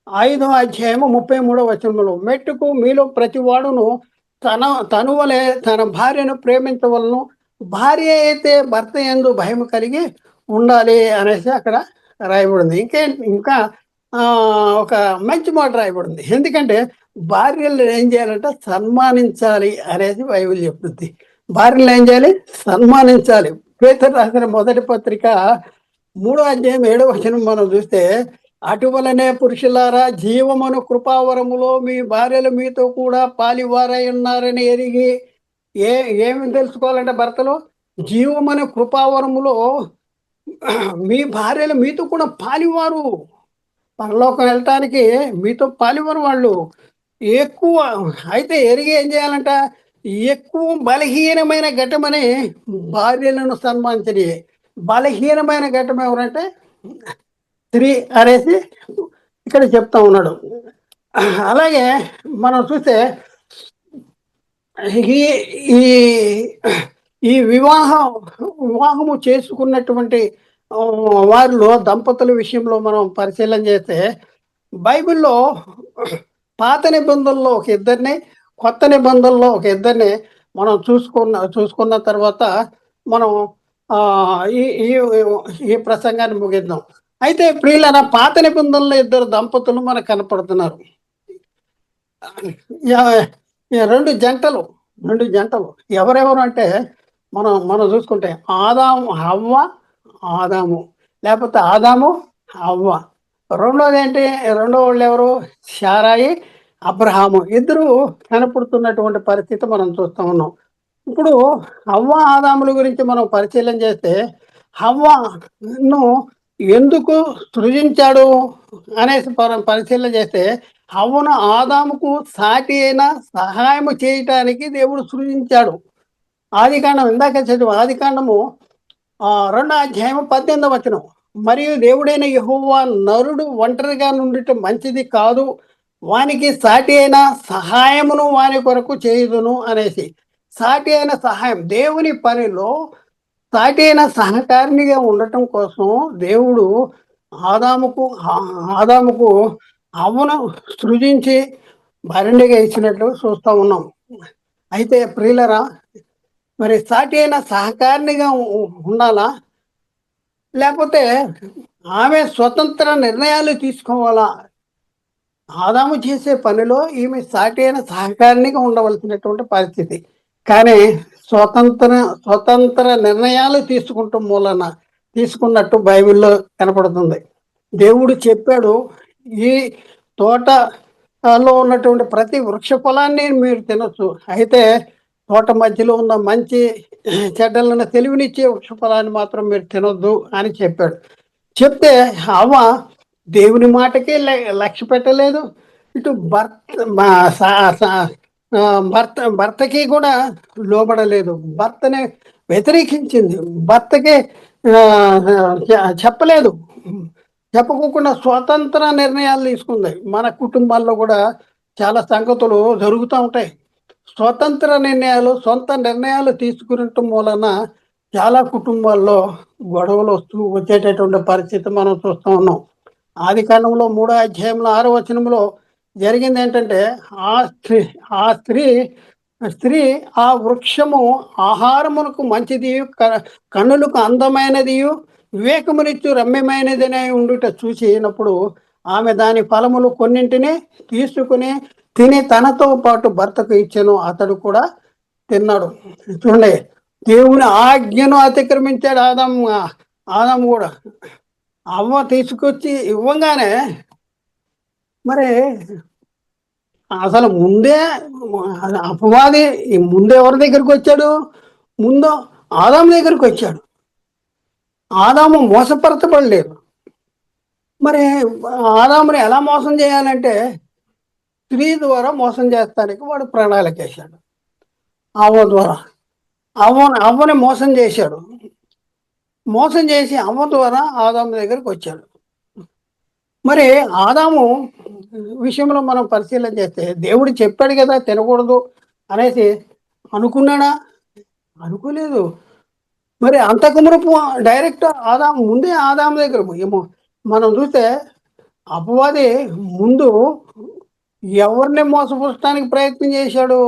5వ అధ్యాయము 33వ వచనంలో, మెట్టుకు మీలో ప్రతి వాడును తన వలె తన భార్యను ప్రేమించవలను, భార్య అయితే భర్త యందు భయం కలిగి ఉండాలి అనేసి అక్కడ రాయబడింది. ఇంకా ఒక మంచి మాట రాయబడింది. ఎందుకంటే భార్యలు ఏం చేయాలంటే సన్మానించాలి అనేసి బైబిల్ చెప్తుంది. భార్యలు ఏం చేయాలి? సన్మానించాలి. పేతురు రాసిన మొదటి పత్రిక 3వ అధ్యాయం 7వ వచనం మనం చూస్తే, అటువలనే పురుషులారా జీవమును కృపావరములో మీ భార్యలు మీతో కూడా పాలివారై ఉన్నారని ఎరిగి. ఏమి తెలుసుకోవాలంటే భర్తలు జీవమనే కృపావరములో మీ భార్యలు మీతో కూడా పాలివారు, పరలోకం వెళ్ళటానికి మీతో పాలివారు వాళ్ళు. ఎక్కువ అయితే ఎరిగి ఏం చేయాలంట? ఎక్కువ బలహీనమైన ఘటమని భార్యలను సన్మానించడి. బలహీనమైన ఘటం ఎవరంటే స్త్రీ అనేసి ఇక్కడ చెప్తా ఉన్నాడు. అలాగే మనం చూస్తే ఈ ఈ ఈ వివాహము చేసుకున్నటువంటి వారిలో దంపతుల విషయంలో మనం పరిశీలన చేస్తే బైబిల్లో పాత నిబంధనలో ఒక ఇద్దరిని, కొత్త నిబంధనలో ఒక ఇద్దరిని మనం చూసుకున్న తర్వాత మనం ఈ ఈ ఈ ప్రసంగాన్ని ముగిద్దాం. అయితే ప్రియులైన పాత నిబంధనలో ఇద్దరు దంపతులు మనకు కనపడుతున్నారు. రెండు జంటలు ఎవరెవరు అంటే మనం చూసుకుంటే హవ్వ ఆదాము, లేకపోతే ఆదాము హవ్వ. రెండోది ఏంటి? రెండో వాళ్ళు ఎవరు? శారాయి అబ్రహాము. ఇద్దరు కనపడుతున్నటువంటి పరిస్థితి మనం చూస్తూ ఉన్నాం. ఇప్పుడు హవ్వ ఆదాముల గురించి మనం పరిశీలన చేస్తే హవ్వను ఎందుకు సృజించాడు అనేసి పరిశీలన చేస్తే హవ్వను ఆదాముకు సాటి అయిన సహాయము చేయటానికి దేవుడు సృజించాడు. ఆదికాండం ఇందాక చదువు, ఆదికాండము 2వ అధ్యాయం 18వ వచనం. మరియు దేవుడైన యెహోవా నరుడు ఒంటరిగా నుండిట మంచిది కాదు, వానికి సాటి అయిన సహాయమును వాని కొరకు చేయుదును అనేసి. సాటి అయిన సహాయం, దేవుని పనిలో సాటి అయిన సహకారినిగా ఉండటం కోసం దేవుడు ఆదాముకు అవ్వను సృజించి భార్యగా ఇచ్చినట్లు చూస్తూ ఉన్నాం. అయితే ప్రియులరా, మరి సాటి అయిన సహకారినిగా ఉండాలా, లేకపోతే ఆమె స్వతంత్ర నిర్ణయాలు తీసుకోవాలా? ఆదాము చేసే పనిలో ఈమె సాటి అయిన సహకారినిగా ఉండవలసినటువంటి పరిస్థితి. కానీ స్వతంత్ర నిర్ణయాలు తీసుకున్నట్టు బైబిల్లో కనపడుతుంది. దేవుడు చెప్పాడు, ఈ తోటలో ఉన్నటువంటి ప్రతి వృక్ష ఫలాన్ని మీరు తినొచ్చు, అయితే తోట మధ్యలో ఉన్న మంచి చెడ్డలను తెలివినిచ్చే వృక్ష ఫలాన్ని మాత్రం మీరు తినొద్దు అని చెప్పాడు. చెప్తే అవ్వ దేవుని మాటకి లక్ష్య పెట్టలేదు, ఇటు భర్తకి కూడా లోబడలేదు, భర్తని వ్యతిరేకించింది, భర్తకి చెప్పకోకుండా స్వతంత్ర నిర్ణయాలు తీసుకుంది. మన కుటుంబాల్లో కూడా చాలా సంగతులు జరుగుతూ ఉంటాయి. స్వతంత్ర నిర్ణయాలు, సొంత నిర్ణయాలు తీసుకునటం మూలన చాలా కుటుంబాల్లో గొడవలు వచ్చేటటువంటి పరిస్థితి మనం చూస్తూ ఉన్నాం. ఆదికాండంలో 3వ అధ్యాయంలో 6వ వచనంలో జరిగింది ఏంటంటే, ఆ స్త్రీ ఆ వృక్షము ఆహారమునకు మంచిది, కన్నులకు అందమైనది, వివేకమునిచ్చు రమ్యమైనదినే ఉండుట చూసినప్పుడు ఆమె దాని ఫలములు కొన్నింటిని తీసుకుని తిని తనతో పాటు భర్తకు ఇచ్చెను, అతడు కూడా తిన్నాడు. చూడండి, దేవుని ఆజ్ఞను అతిక్రమించాడు ఆదాము కూడా. అవ్వ తీసుకొచ్చి ఇవ్వగానే మరి అసలు అపవాది ముందు ఎవరి దగ్గరికి వచ్చాడు? ముందు ఆదాము దగ్గరికి వచ్చాడు. ఆదాము మోసపరచబడలేదు. మరి ఆదాముని ఎలా మోసం చేయాలంటే స్త్రీ ద్వారా మోసం చేస్తానికి వాడు ప్రణాళిక వేశాడు. అవ్వ ద్వారా అవ్వని మోసం చేశాడు. మోసం చేసి అవ్వ ద్వారా ఆదాము దగ్గరికి వచ్చాడు. మరి ఆదాము విషయంలో మనం పరిశీలన చేస్తే దేవుడు చెప్పాడు కదా తినకూడదు అనేసి అనుకున్నాడా? అనుకోలేదు. మరి అంతకుమునుపు డైరెక్ట్ ముందే ఆదాము దగ్గర ఏమో మనం చూస్తే అపవాది ముందు ఎవరిని మోసపరచడానికి ప్రయత్నం చేశాడు?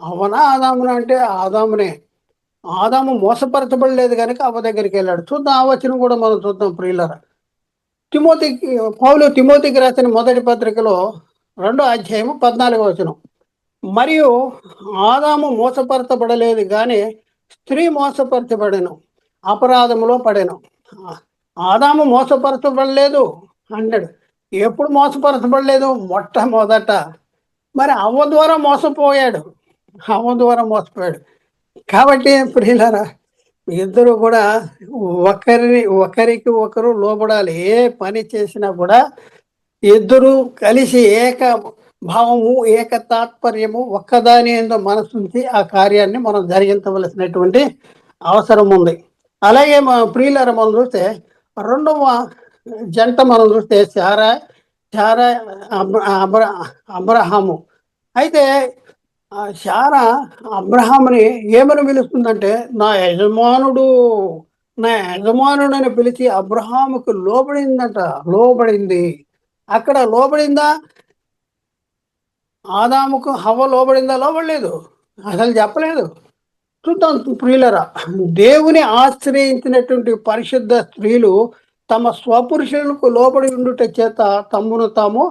అవనా ఆదామున అంటే ఆదామునే. ఆదాము మోసపరచబడలేదు కనుక అవ్వ దగ్గరికి వెళ్ళాడు. చూద్దాం, ఆ వచనం కూడా మనం చూద్దాం ప్రియులరా. పౌలు తిమోతికి రాసిన మొదటి పత్రికలో 2వ అధ్యాయము 14వ వచనం. మరియు ఆదాము మోసపరచబడలేదు కానీ స్త్రీ మోసపరచబడెను, అపరాధములో పడెను. ఆదాము మోసపరచబడలేదు అన్నాడు. ఎప్పుడు మోసపరచబడలేదు? మొట్టమొదట. మరి అవ్వ ద్వారా మోసపోయాడు. కాబట్టి ప్రియులారా, ఇద్దరు కూడా ఒకరికి ఒకరు లోబడాలి. ఏ పని చేసినా కూడా ఇద్దరు కలిసి ఏక భావము, ఏక తాత్పర్యము, ఒక్కదాని ఏందో మనసుంచి ఆ కార్యాన్ని మనం జరిగించవలసినటువంటి అవసరం ఉంది. అలాగే మా ప్రియులారా, మనం చూస్తే జంట మనం చూస్తే శారా శారా అబ్రహాము. అయితే శారా అబ్రహాముని ఏమని పిలుస్తుందంటే నా యజమానుడు, నా యజమానుడని పిలిచి అబ్రహాముకు లోబడిందట. లోబడింది. అక్కడ లోబడిందా? ఆదాముకు హవ్వ లోబడిందా? లోబడలేదు. అసలు చెప్పలేదు. చూద్దాం ప్రియులరా, దేవుని ఆశ్రయించినటువంటి పరిశుద్ధ స్త్రీలు తమ స్వపురుషులకు లోబడి ఉండుట చేత తమ్మును తాము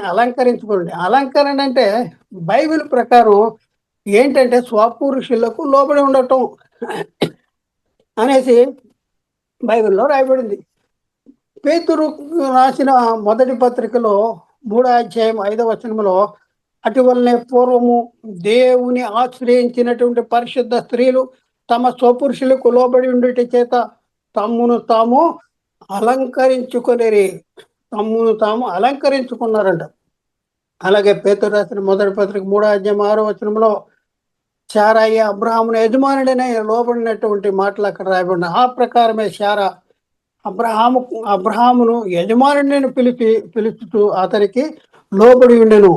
అలంకరించుకోండి. అలంకరణ అంటే బైబిల్ ప్రకారం ఏంటంటే స్వపురుషులకు లోబడి ఉండటం అనేసి బైబిల్లో రాయబడింది. పేతురు రాసిన మొదటి పత్రికలో 3వ అధ్యాయం 5వ వచనంలో అటువలనే పూర్వము దేవుని ఆశ్రయించినటువంటి పరిశుద్ధ స్త్రీలు తమ స్వపురుషులకు లోబడి ఉండుట చేత తమ్మును తాము అలంకరించుకొనిరి. తమ్మును తాము అలంకరించుకున్నారంట. అలాగే పేతురు రాసిన మొదటి పత్రిక 3వ అధ్యాయం 6వ వచనంలో శారయ్య అబ్రహామును యజమానుడనే లోబడినటువంటి మాటలు అక్కడ రాయబడిన. ఆ ప్రకారమే శారా అబ్రహామును యజమానుడిని పిలుచుతూ అతనికి లోబడి ఉండెను.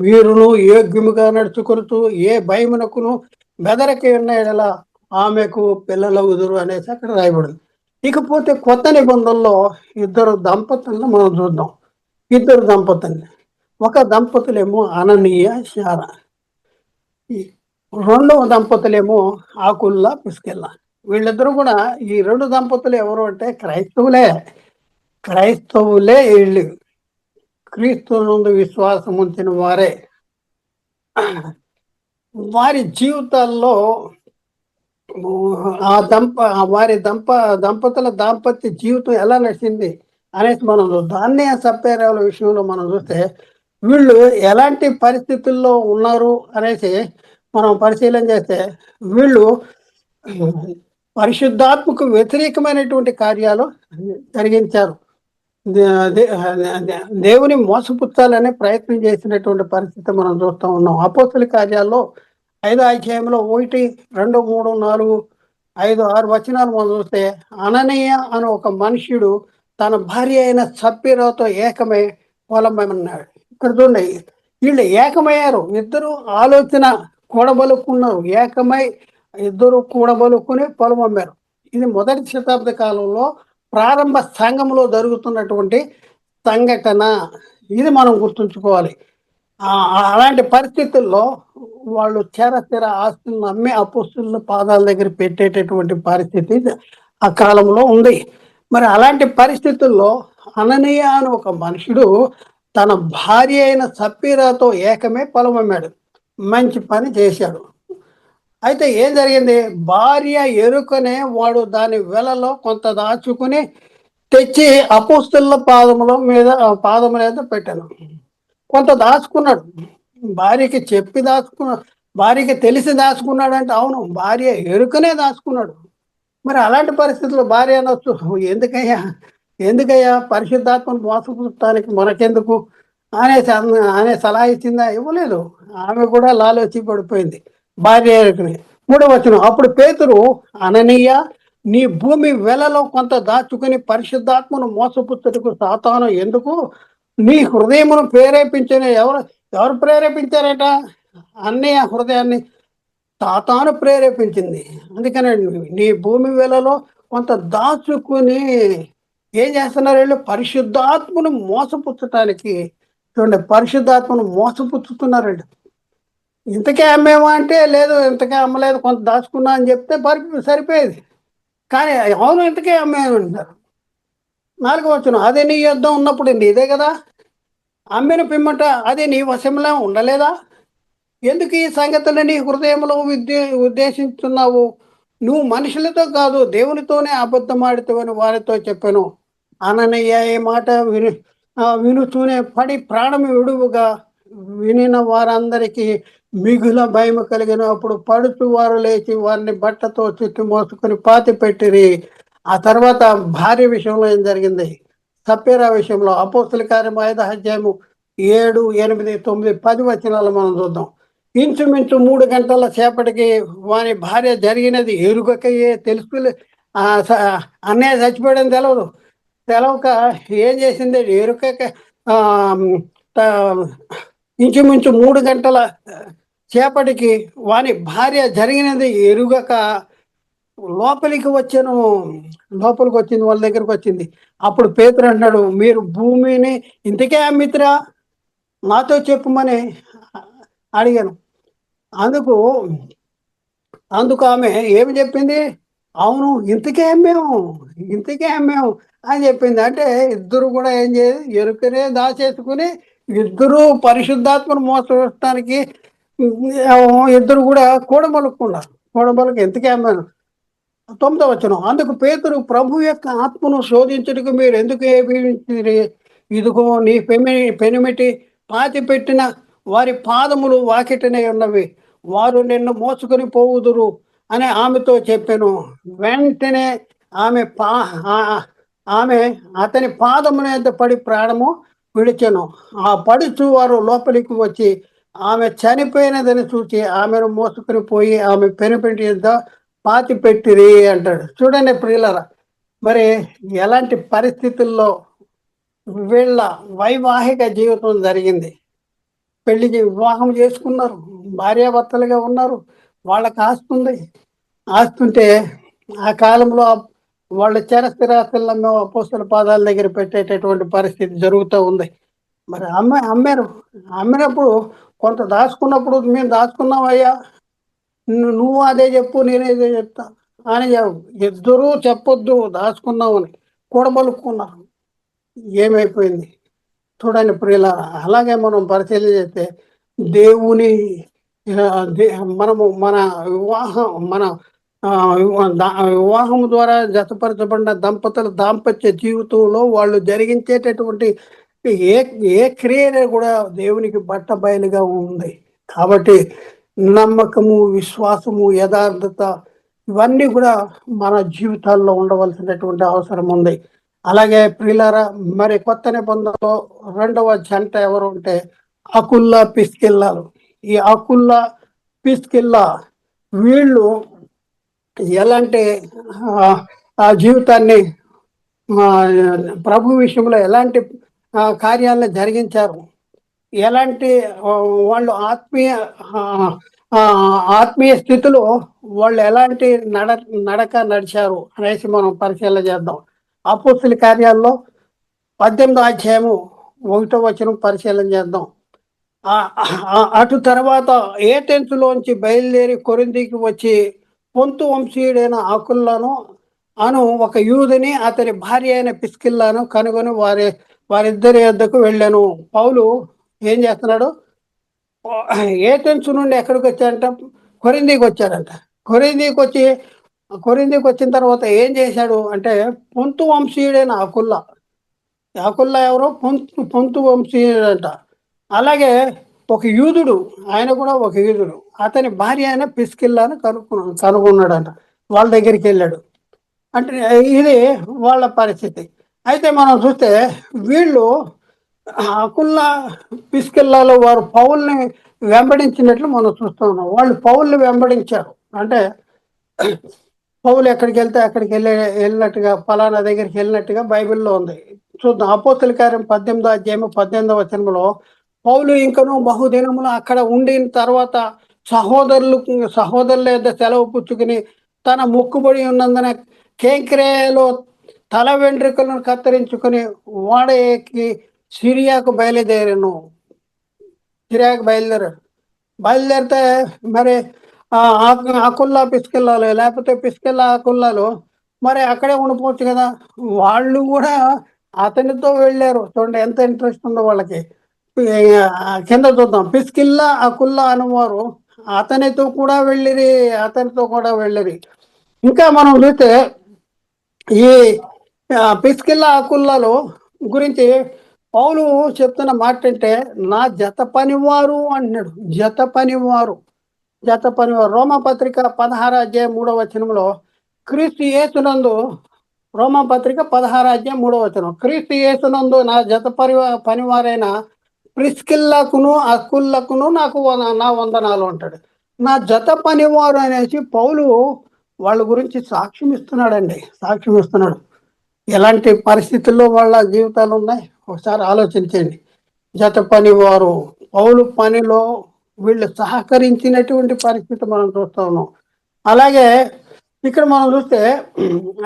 మీరును యోగ్యముగా నడుచుకొనుచు ఏ భయమునకును బెదరకి ఉన్న ఎడల ఆమెకు పిల్లలవుదురు అనేసి అక్కడ రాయబడింది. ఇకపోతే కొత్త నిబంధనలో ఇద్దరు దంపతులను మనం చూద్దాం. ఇద్దరు దంపతుల్ని. ఒక దంపతులేమో అననీయ శారా, రెండవ దంపతులేమో ఆకుల్లా పిస్కెల్లా. వీళ్ళిద్దరూ కూడా, ఈ రెండు దంపతులు ఎవరు అంటే క్రైస్తవులే వీళ్ళు. క్రీస్తు నందు విశ్వాసం ఉంచిన వారే. వారి జీవితాల్లో వారి దంపతుల దాంపత్య జీవితం ఎలా నడిచింది అనేసి మనం దాన్నే సప్పేరావుల విషయంలో మనం చూస్తే వీళ్ళు ఎలాంటి పరిస్థితుల్లో ఉన్నారు అనేసి మనం పరిశీలన చేస్తే వీళ్ళు పరిశుద్ధాత్మకు వ్యతిరేకమైనటువంటి కార్యాలు జరిగించారు. దేవుని మోసపుచ్చాలనే ప్రయత్నం చేసినటువంటి పరిస్థితి మనం చూస్తూ ఉన్నాం. అపోస్తుల కార్యాల్లో 5వ అధ్యాయంలో 1, 2, 3, 4, 5, 6 వచనాలు మనం చూస్తే అననీయ అని ఒక మనుష్యుడు తన భార్య అయిన సప్పీరాతో ఏకమై పొలమన్నాడు. ఇక్కడ చూడండి, వీళ్ళు ఏకమయ్యారు. ఇద్దరు ఆలోచన కూడబలుకున్నారు. ఏకమై ఇద్దరు కూడబలుకుని పొలం అమ్మారు. ఇది మొదటి శతాబ్ద కాలంలో ప్రారంభ సంఘంలో జరుగుతున్నటువంటి సంఘటన. ఇది మనం గుర్తుంచుకోవాలి. అలాంటి పరిస్థితుల్లో వాళ్ళు స్థిర ఆస్తులను అమ్మి అపోస్తుల పాదాల దగ్గర పెట్టేటటువంటి పరిస్థితి ఆ కాలంలో ఉంది. మరి అలాంటి పరిస్థితుల్లో అననీయ అని ఒక మనుషుడు తన భార్య అయిన సప్పీరాతో ఏకమే పొలం అమ్మాడు. మంచి పని చేశాడు. అయితే ఏం జరిగింది? భార్య ఎరుకనే వాడు దాని వెలలో కొంత దాచుకుని తెచ్చి అపోస్తుల పాదముల మీద పెట్టాను. కొంత దాచుకున్నాడు. భార్యకి చెప్పి దాచుకున్నాడు, భార్యకి తెలిసి దాచుకున్నాడు అంటే అవును, భార్య ఎరుకనే దాచుకున్నాడు. మరి అలాంటి పరిస్థితుల్లో భార్య అనొచ్చు, ఎందుకయ్యా పరిశుద్ధాత్మను మోసపుచ్చానికి మనకెందుకు అనే సలహా ఇచ్చిందా? ఇవ్వలేదు. ఆమె కూడా లాలోచి పడిపోయింది భార్య ఎరుకని. 3వ వచనం, అప్పుడు పేతురు అననీయ, నీ భూమి వెలలో కొంత దాచుకుని పరిశుద్ధాత్మను మోసపుచ్చుటకు సాతాను ఎందుకు నీ హృదయమును ప్రేరేపించిన? ఎవరు ప్రేరేపించారట? అన్నయ్య హృదయాన్ని సాతాను ప్రేరేపించింది. అందుకనే నీ భూమి వేలలో కొంత దాచుకుని ఏం చేస్తున్నారు వీళ్ళు? పరిశుద్ధాత్మను మోసపుచ్చటానికి. చూడండి, పరిశుద్ధాత్మను మోసపుచ్చుతున్నారండి. ఇంతకే అమ్మేమో అంటే లేదు, ఇంతకే అమ్మలేదు, కొంత దాచుకున్నా అని చెప్తే సరిపోయేది. కానీ అవును ఇంతకే అమ్మేమంటారు. 4వ వచనం, అదే నీ యుద్ధం ఉన్నప్పుడు నీదే కదా, అమ్మిన పిమ్మట అది నీ వశంలో ఉండలేదా? ఎందుకు ఈ సంగతులు నీ హృదయంలో ఉద్దేశించున్నావు? నువ్వు మనుషులతో కాదు దేవునితోనే అబద్ధమాడుతావని వారితో చెప్పాను. అననయ్య ఈ మాట వినుతూనే పడి ప్రాణం విడువుగా వినిన వారందరికీ మిగుల భయం కలిగిన. అప్పుడు పడుతూ వారు లేచి వారిని బట్టతో చుట్టి మోసుకొని పాతి పెట్టిరి. ఆ తర్వాత భార్య విషయంలో ఏం జరిగింది? సప్పీరా విషయంలో అపోస్తుల కార్యం 5వ అధ్యాయము 7, 8, 9, 10 వచనాలు మనం చూద్దాం. ఇంచుమించు 3 గంటల సేపటికి వాని భార్య జరిగినది ఎరుగకయే ఆ అన్నయ్య చచ్చిపోయాడని తెలవక ఏం చేసింది ఎరుక ఆ, ఇంచుమించు 3 గంటల చేపటికి వాని భార్య జరిగినది ఎరుగక లోపలికి వచ్చాను. లోపలికి వచ్చింది, వాళ్ళ దగ్గరకు వచ్చింది. అప్పుడు పేతురు అంటున్నాడు, మీరు భూమిని ఇంతకే అమ్మిత్రా, నాతో చెప్పుమని అడిగాను. అందుకు అందుకు ఆమె ఏమి చెప్పింది, అవును ఇంతకే అమ్మాము అని చెప్పింది. అంటే ఇద్దరు కూడా ఏం చేయాలి, ఎరుకనే దాచేసుకుని ఇద్దరు పరిశుద్ధాత్మను మోసడానికి ఇద్దరు కూడా కూడబలుక్కున్నారు. కూడబలుకు ఎంతకే అమ్మాను. 9వ వచనం, అందుకు పేతురు, ప్రభు యొక్క ఆత్మను శోధించుటకు మీరు ఎందుకు ఏమిటిరి? ఇదిగో నీ పెనిమిటి పాతి పెట్టిన వారి పాదములు వాకిటనే ఉన్నవి, వారు నిన్ను మోసుకొని పోవుదురు అని ఆమెతో చెప్పాను. వెంటనే ఆమె ఆమె అతని పాదమున ఎంత పడి ప్రాణము విడిచెను. ఆ పడుచు వారు లోపలికి వచ్చి ఆమె చనిపోయినదని చూచి ఆమెను మోసుకొని పోయి ఆమె పెనిపెట్టి యొద్ద పాతి పెట్టిరి అంటాడు. చూడండి ప్రియులరా, మరి ఎలాంటి పరిస్థితుల్లో వీళ్ళ వైవాహిక జీవితం జరిగింది. వివాహం చేసుకున్నారు, భార్యాభర్తలుగా ఉన్నారు, వాళ్ళకి ఆస్తుంది. ఆస్తుంటే ఆ కాలంలో వాళ్ళ చరస్థిరాస్తులను అపోస్తల పాదాల దగ్గర పెట్టేటటువంటి పరిస్థితి జరుగుతూ ఉంది. మరి అమ్మారు. అమ్మినప్పుడు కొంత దాచుకున్నప్పుడు, మేము దాచుకున్నామయ్యా, నువ్వు అదే చెప్పు, నేనేదే చెప్తా అని ఇద్దరూ చెప్పొద్దు దాచుకున్నామని కూడబలుక్కున్నారు. ఏమైపోయింది చూడండి ప్రియులారా. అలాగే మనం పరిశీలన చేస్తే దేవుని మనము మన వివాహం ద్వారా జతపరచబడిన దంపతుల దాంపత్య జీవితంలో వాళ్ళు జరిగించేటటువంటి ఏ ఏ క్రియ కూడా దేవునికి బట్టబయలుగా ఉంది. కాబట్టి నమ్మకము, విశ్వాసము, యథార్థత ఇవన్నీ కూడా మన జీవితాల్లో ఉండవలసినటువంటి అవసరం ఉంది. అలాగే ప్రియులారా, మరి కొత్త నిబంధనలో 2వ జంట ఎవరు అంటే అకుల్లా పిస్కిల్లాలు. ఈ అకుల్లా పిస్కిల్లా వీళ్ళు ఎలాంటి ఆ జీవితాన్ని ప్రభు విషయంలో ఎలాంటి కార్యాలను జరిగించారు, ఎలాంటి వాళ్ళు ఆత్మీయ స్థితిలో వాళ్ళు ఎలాంటి నడక నడిచారు అనేసి మనం పరిశీలన చేద్దాం. అపోస్తుల కార్యాల్లో 18వ అధ్యాయము 1వ వచనం పరిశీలన చేద్దాం. అటు తర్వాత ఏథెన్సులోంచి బయలుదేరి కొరింథీకి వచ్చి పొంతు వంశీయుడైన అకుల్లాను అను ఒక యూదుని అతని భార్య అయిన పిస్కిల్లాను కనుగొని వారిద్దరి యొద్దకు వెళ్ళాను. పౌలు ఏం చేస్తున్నాడు, ఏథెన్స్ నుండి ఎక్కడికి వచ్చాడంట, కొరింథీకి వచ్చాడంట. కొరింథీకి వచ్చిన తర్వాత ఏం చేశాడు అంటే పొంతు వంశీయుడైన అకుల్లా ఎవరో పొంతు వంశీయుడంట. అలాగే ఒక యూదుడు, ఆయన కూడా ఒక యూదుడు, అతని భార్య అయిన పిస్కిల్లాను కనుగొన్నాడంట. వాళ్ళ దగ్గరికి వెళ్ళాడు. అంటే ఇది వాళ్ళ పరిస్థితి. అయితే మనం చూస్తే వీళ్ళు అకుల్లా పిస్కిల్లాలో వారు పౌల్ని వెంబడించినట్లు మనం చూస్తూ ఉన్నాం. వాళ్ళు పౌల్ని వెంబడించారు. అంటే పౌలు ఎక్కడికి వెళ్తే అక్కడికి వెళ్ళినట్టుగా, ఫలానా దగ్గరికి వెళ్ళినట్టుగా బైబిల్లో ఉంది. చూద్దాం. అపోస్తుల కార్యం 18వ అధ్యాయము 18వ వచనంలో పౌలు ఇంకను బహుదినములు అక్కడ ఉండిన తర్వాత సహోదరుల యొద్ద సెలవు పుచ్చుకుని తన మొక్కుబడి ఉన్నందున కేంక్రేలో తల వెంట్రుకలను కత్తిరించుకుని ఓడ ఎక్కి సిరియాకు బయలుదేరితే మరి అకుల్లా పిస్కిల్లాలు లేకపోతే పిస్కిల్లా అకుల్లాలు మరి అక్కడే ఉండిపోవచ్చు కదా. వాళ్ళు కూడా అతనితో వెళ్ళారు. చూడండి ఎంత ఇంట్రెస్ట్ ఉందో వాళ్ళకి. కింద చూద్దాం. పిస్కిల్లా అకుల్లా అనేవారు అతనితో కూడా వెళ్ళిరి. ఇంకా మనం చూస్తే ఈ పిస్కిల్లా అకుల్లాలో గురించి పౌలు చెప్తున్న మాట అంటే నా జత పనివారు అంటున్నాడు. జత పనివారు రోమపత్రిక 16వ అధ్యాయం 3వ వచనంలో క్రీస్తు యేసునందు, రోమపత్రిక 16వ అధ్యాయం 3వ వచనం, క్రీస్తు యేసునందు నా జత పనివారైన ప్రిస్కిల్లాకును అకుల్లకును నా వందనాలు అంటాడు. నా జత పనివారు అనేసి పౌలు వాళ్ళ గురించి సాక్ష్యం ఇస్తున్నాడండి, సాక్ష్యం ఇస్తున్నాడు. ఎలాంటి పరిస్థితుల్లో వాళ్ళ జీవితాలు ఉన్నాయి ఒకసారి ఆలోచించండి. జత పని వారు పౌలు పనిలో వీళ్ళు సహకరించినటువంటి పరిస్థితి మనం చూస్తా ఉన్నాం. అలాగే ఇక్కడ మనం చూస్తే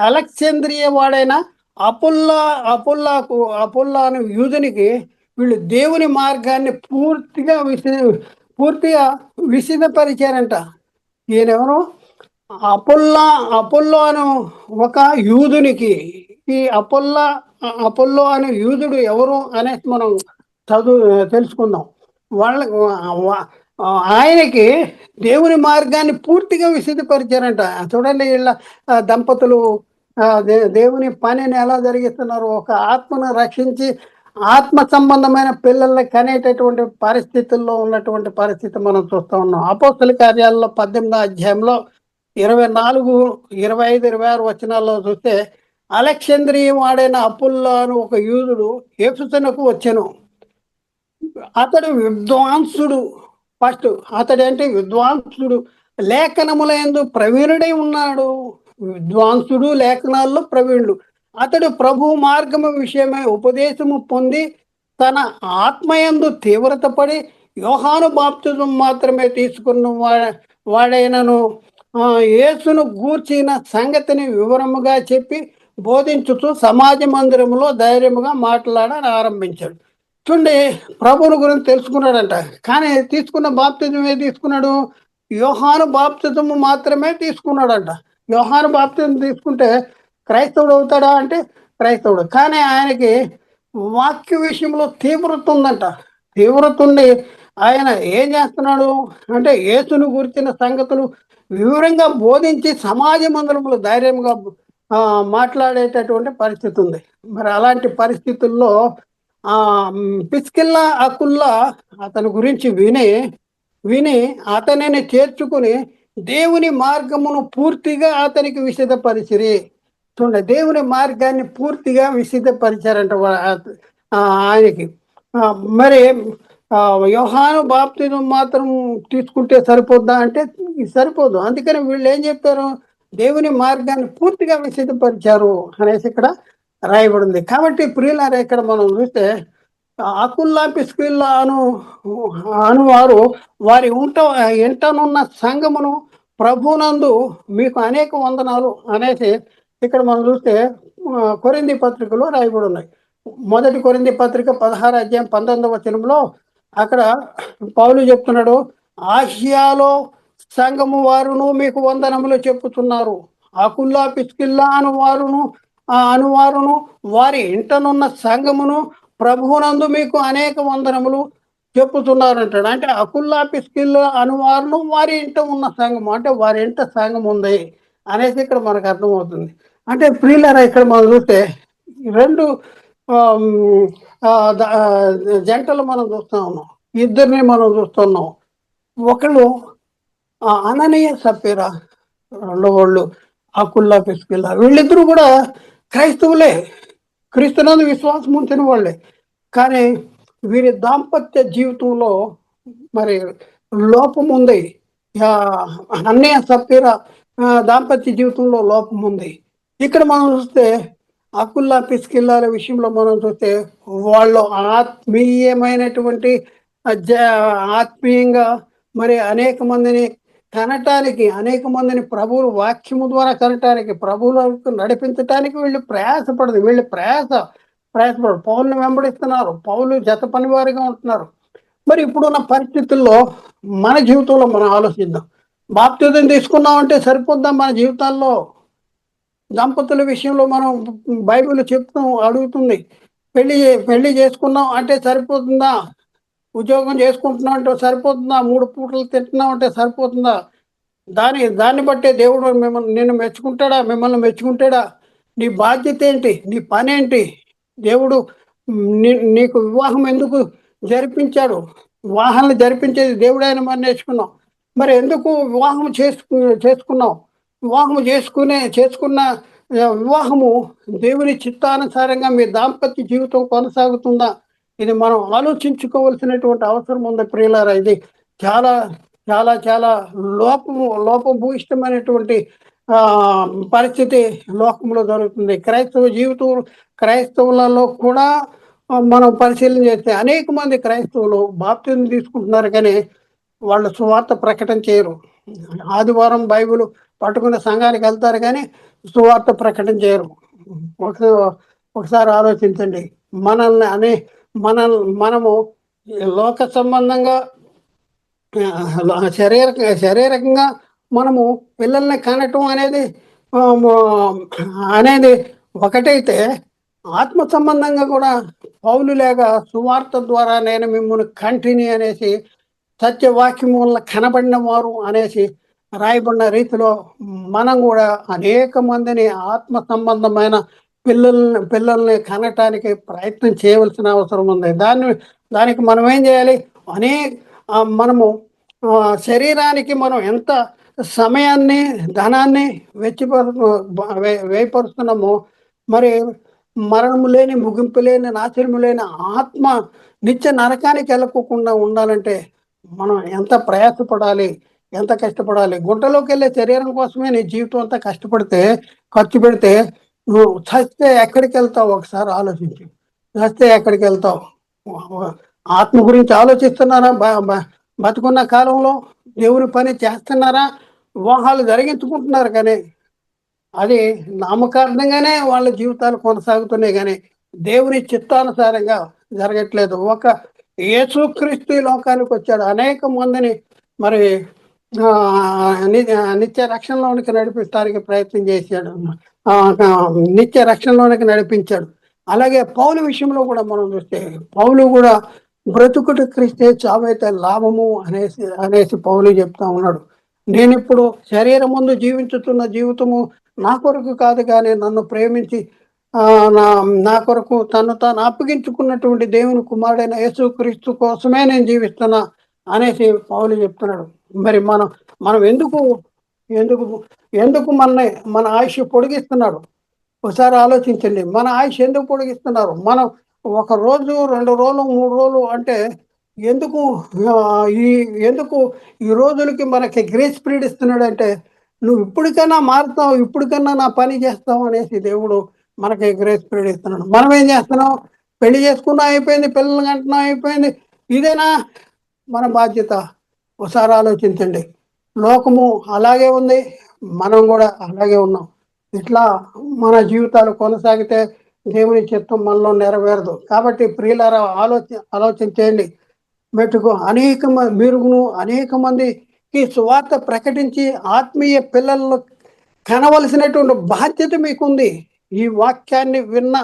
అలెగ్జాంద్రియ వాడైన అపుల్లా అపుల్లాకు అపుల్లా అనే యూదునికి వీళ్ళు దేవుని మార్గాన్ని పూర్తిగా విసిదపరిచారంట. ఈయనెవరు? అపుల్లా అపుల్లో అను ఒక యూదునికి. ఈ అపుల్లో అనే యూదుడు ఎవరు అనేసి మనం తెలుసుకుందాం. వాళ్ళ ఆయనకి దేవుని మార్గాన్ని పూర్తిగా విశదపరిచారంట. చూడండి వీళ్ళ దంపతులు దేవుని పనిని ఎలా జరిగిస్తున్నారు. ఒక ఆత్మను రక్షించి ఆత్మ సంబంధమైన పిల్లల్ని కనేటటువంటి పరిస్థితుల్లో ఉన్నటువంటి పరిస్థితి మనం చూస్తూ ఉన్నాం. అపోస్తల కార్యాలలో 18వ అధ్యాయంలో 24, 25, 26 వచనాల్లో చూస్తే అలెగ్జాంద్రియ వాడైన అపుల్లా అని ఒక యూదుడు ఎఫెసునకు వచ్చెను. అతడు విద్వాంసుడు. ఫస్ట్ అతడంటే విద్వాంసుడు, లేఖనముల యందు ప్రవీణుడై ఉన్నాడు. విద్వాంసుడు, లేఖనాల్లో ప్రవీణుడు. అతడు ప్రభు మార్గము విషయమై ఉపదేశము పొంది తన ఆత్మయందు తీవ్రత పడి యోహాను బాప్తిజం మాత్రమే తీసుకున్న వాడైనను యేసును గూర్చిన సంగతిని వివరముగా చెప్పి బోధించుతూ సమాజ మందిరంలో ధైర్యముగా మాట్లాడని ఆరంభించాడు. చూడండి, ప్రభువుని గురించి తెలుసుకున్నాడంట. కానీ తీసుకున్న బాప్తిజం ఏది తీసుకున్నాడు? యోహాను బాప్తిజము మాత్రమే తీసుకున్నాడంట. యోహాను బాప్తిజం తీసుకుంటే క్రైస్తవుడు అవుతాడా అంటే క్రైస్తవుడు. కానీ ఆయనకి వాక్య విషయంలో తీవ్రత ఉందంట. తీవ్రత ఉండి ఆయన ఏం చేస్తున్నాడు అంటే యేసును గురించిన సంగతులు వివరంగా బోధించి సమాజ మందిరంలో ధైర్యంగా మాట్లాడేటటువంటి పరిస్థితి ఉంది. మరి అలాంటి పరిస్థితుల్లో పిస్కిల్లా అకుల్లా అతని గురించి విని అతనిని చేర్చుకుని దేవుని మార్గమును పూర్తిగా అతనికి విశదపరిచిరి. చూడండి, దేవుని మార్గాన్ని పూర్తిగా విశదపరిచారంట ఆయనకి. మరి యోహాను బాప్తిజం మాత్రం తీసుకుంటే సరిపోద్దా అంటే సరిపోదు. అందుకని వీళ్ళు ఏం చెప్పారు? దేవుని మార్గాన్ని పూర్తిగా విశదపరిచారు అనేసి ఇక్కడ రాయబడింది. కాబట్టి ప్రియులారా, ఇక్కడ మనం చూస్తే అకుల్లా పిస్కిల్లా అనువారు వారి ఇంటనున్న సంఘమును ప్రభునందు మీకు అనేక వందనాలు అనేసి ఇక్కడ మనం చూస్తే కొరింథీ పత్రికలో రాయబడి ఉన్నాయి. మొదటి కొరింథీ పత్రిక 16వ అధ్యాయం 19వ వచనంలో అక్కడ పౌలు చెప్తున్నాడు, ఆసియాలో సంఘము వారును మీకు వందనములు చెప్పుతున్నారు. అకుల్లా పిస్కిల్లా అనువారును వారి ఇంటనున్న సంఘమును ప్రభువునందు మీకు అనేక వందనములు చెప్పుతున్నారు అంటాడు. అంటే అకుల్లా పిస్కిల్లా అనువారును వారి ఇంట ఉన్న సంఘము, అంటే వారి ఇంట సంఘం ఉంది అనేసి ఇక్కడ మనకు అర్థమవుతుంది. అంటే ప్రియులారా, ఇక్కడ మనం చూస్తే రెండు జంటలు మనం చూస్తూ ఉన్నాం. ఇద్దరిని మనం చూస్తున్నాం. ఒకళ్ళు అననీయ సప్పీరా, రెండో వాళ్ళు అకుల్లా పిస్కిల్లా. వీళ్ళిద్దరూ కూడా క్రైస్తవులే, క్రీస్తునందు విశ్వాసం ఉంచిన వాళ్ళే. కానీ వీరి దాంపత్య జీవితంలో మరి లోపం ఉంది. అన్నయ్య సప్పీరా దాంపత్య జీవితంలో లోపం ఉంది. ఇక్కడ మనం చూస్తే అకుల్లా పిస్కిల్లాల విషయంలో మనం చూస్తే వాళ్ళు ఆత్మీయమైనటువంటి ఆత్మీయంగా మరి అనేక మందిని కనటానికి, అనేక మందిని ప్రభువుల వాక్యము ద్వారా కనటానికి, ప్రభువులకు నడిపించటానికి వీళ్ళు ప్రయాసపడు పౌలుని వెంబడిస్తున్నారు. పౌలు జత పనివారిగా ఉంటున్నారు. మరి ఇప్పుడున్న పరిస్థితుల్లో మన జీవితంలో మనం ఆలోచిద్దాం. బాప్తిజం తీసుకున్నామంటే సరిపోద్దాం? మన జీవితాల్లో దంపతుల విషయంలో మనం బైబిల్ అడుగుతుంది, పెళ్లి చేసుకున్నాం అంటే సరిపోతుందా? ఉద్యోగం చేసుకుంటున్నాం అంటే సరిపోతుందా? 3 పూటలు తింటున్నాం అంటే సరిపోతుందా? దాన్ని బట్టే దేవుడు నిన్ను మెచ్చుకుంటాడా? మిమ్మల్ని మెచ్చుకుంటాడా? నీ బాధ్యత ఏంటి? నీ పని ఏంటి? దేవుడు నీకు వివాహం ఎందుకు జరిపించాడు? వివాహాన్ని జరిపించేది దేవుడైన మరి నేర్చుకున్నాం. మరి ఎందుకు వివాహం చేసుకున్నావు? చేసుకున్న వివాహము దేవుని చిత్తానుసారంగా మీ దాంపత్య జీవితం కొనసాగుతుందా? ఇది మనం ఆలోచించుకోవాల్సినటువంటి అవసరం ఉంది ప్రియులారా. ఇది చాలా చాలా చాలా లోపభూయిష్టమైనటువంటి పరిస్థితి లోకంలో జరుగుతుంది. క్రైస్తవులలో కూడా మనం పరిశీలన చేస్తే అనేక మంది క్రైస్తవులు బాప్తిజం తీసుకుంటున్నారు కానీ వాళ్ళు సువార్త ప్రకటన చేయరు. ఆదివారం బైబిల్ పట్టుకునే సంఘానికి వెళ్తారు కానీ సువార్త ప్రకటన చేయరు. ఒకసారి ఆలోచించండి. మనల్ని అనే మనము లోక సంబంధంగా శారీరకంగా మనము పిల్లల్ని కనటం అనేది ఒకటైతే ఆత్మ సంబంధంగా కూడా పౌలు లేక సువార్త ద్వారా నేను మిమ్మల్ని కంటిని అనేసి సత్యవాక్యం వల్ల కనబడిన వారు అనేసి రాయబడిన రీతిలో మనం కూడా అనేక మందిని ఆత్మ సంబంధమైన పిల్లల్ని కనటానికి ప్రయత్నం చేయవలసిన అవసరం ఉంది. దానికి మనం ఏం చేయాలి? మనము శరీరానికి మనం ఎంత సమయాన్ని ధనాన్ని వ్యయపరుస్తున్నామో మరి మరణము లేని ముగింపు లేని నాశనము లేని ఆత్మ నిత్య నరకానికి వెళ్ళకోకుండా ఉండాలంటే మనం ఎంత ప్రయాసపడాలి, ఎంత కష్టపడాలి. గుంటలోకి వెళ్ళే శరీరం కోసమే నీ జీవితం అంతా కష్టపడితే ఖర్చు పెడితే నువ్వు చస్తే ఎక్కడికి వెళ్తావు? ఒకసారి ఆలోచించు. చస్తే ఎక్కడికి వెళ్తావు? ఆత్మ గురించి ఆలోచిస్తున్నారా? బతుకున్న కాలంలో దేవుని పని చేస్తున్నారా? వివాహాలు జరిగించుకుంటున్నారు కానీ అది నామకార్థంగానే వాళ్ళ జీవితాలు కొనసాగుతున్నాయి కానీ దేవుని చిత్తానుసారంగా జరగట్లేదు. ఒక యేసుక్రీస్తు లోకానికి వచ్చాడు, అనేక మందిని మరి నిత్య రక్షణలోనికి నడిపించడానికి ప్రయత్నం చేశాడు, నిత్య రక్షణలోనికి నడిపించాడు. అలాగే పౌలు విషయంలో కూడా మనం చూస్తే పౌలు కూడా బ్రతుకుట క్రీస్తే చావైతే లాభము అనేసి పౌలు చెప్తా ఉన్నాడు. నేను ఇప్పుడు శరీరం ముందు జీవించుతున్న జీవితము నా కొరకు కాదు కానీ నన్ను ప్రేమించి నా కొరకు తాను అప్పగించుకున్నటువంటి దేవుని కుమారుడైన యేసుక్రీస్తు కోసమే నేను జీవిస్తున్నా అనేసి పౌలు చెప్తున్నాడు. మరి మనం ఎందుకు మన ఆయుష్ పొడిగిస్తున్నాడు? ఒకసారి ఆలోచించండి. మన ఆయుష్ ఎందుకు పొడిగిస్తున్నారు? మనం 1 రోజు 2 రోజులు 3 రోజులు అంటే ఎందుకు ఈ రోజులకి మనకి గ్రేస్ పీరియడ్ ఇస్తున్నాడు అంటే నువ్వు ఇప్పటికైనా మారుతావు, ఇప్పటికైనా నా పని చేస్తావు అనేసి దేవుడు మనకి గ్రేస్ పీరియడ్ ఇస్తున్నాడు. మనం ఏం చేస్తున్నాం? పెళ్లి చేసుకున్నా అయిపోయింది, పిల్లలు కంటున్నా అయిపోయింది. ఇదేనా మన బాధ్యత? ఒకసారి ఆలోచించండి. లోకము అలాగే ఉంది, మనం కూడా అలాగే ఉన్నాం. ఇట్లా మన జీవితాలు కొనసాగితే దేవుని చిత్తం మనలో నెరవేరదు. కాబట్టి ప్రియులారా ఆలోచించేయండి. మెట్టుకు అనేక మందికి సువార్త ప్రకటించి ఆత్మీయ పిల్లలను కనవలసినటువంటి బాధ్యత మీకుంది. ఈ వాక్యాన్ని విన్న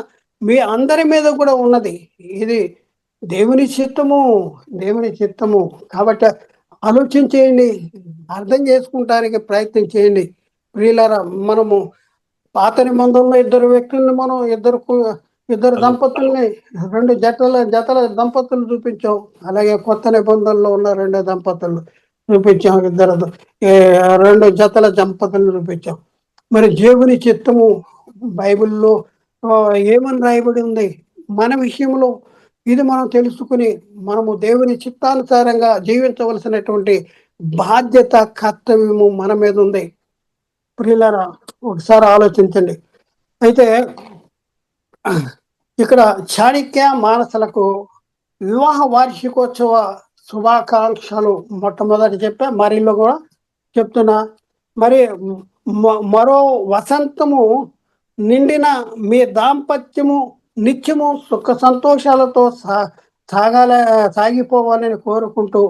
మీ అందరి మీద కూడా ఉన్నది. ఇది దేవుని చిత్తము. కాబట్టి ఆలోచించేయండి, అర్థం చేసుకుంటానికి ప్రయత్నం చేయండి. ప్రియులారా, మనము పాత నిబంధనలో 2 వ్యక్తుల్ని మనం ఇద్దరు దంపతుల్ని 2 జతల దంపతులు చూపించాం. అలాగే కొత్త నిబంధనలో ఉన్న 2 దంపతులు చూపించాం. 2 జతల దంపతులను చూపించాం. మరి దేవుని చిత్తము బైబిల్లో ఏమని రాయబడి ఉంది మన విషయంలో? ఇది మనం తెలుసుకుని మనము దేవుని చిత్తానుసారంగా జీవించవలసినటువంటి బాధ్యత, కర్తవ్యము మన మీద ఉంది. ప్రియులారా, ఒకసారి ఆలోచించండి. అయితే ఇక్కడ చాణక్య మానసులకు వివాహ వార్షికోత్సవ శుభాకాంక్షలు మొట్టమొదటి చెప్పా, మరిలో కూడా చెప్తున్నా. మరి మరో వసంతము నిండిన మీ దాంపత్యము నిత్యము సుఖ సంతోషాలతో సాగిపోవాలని కోరుకుంటూ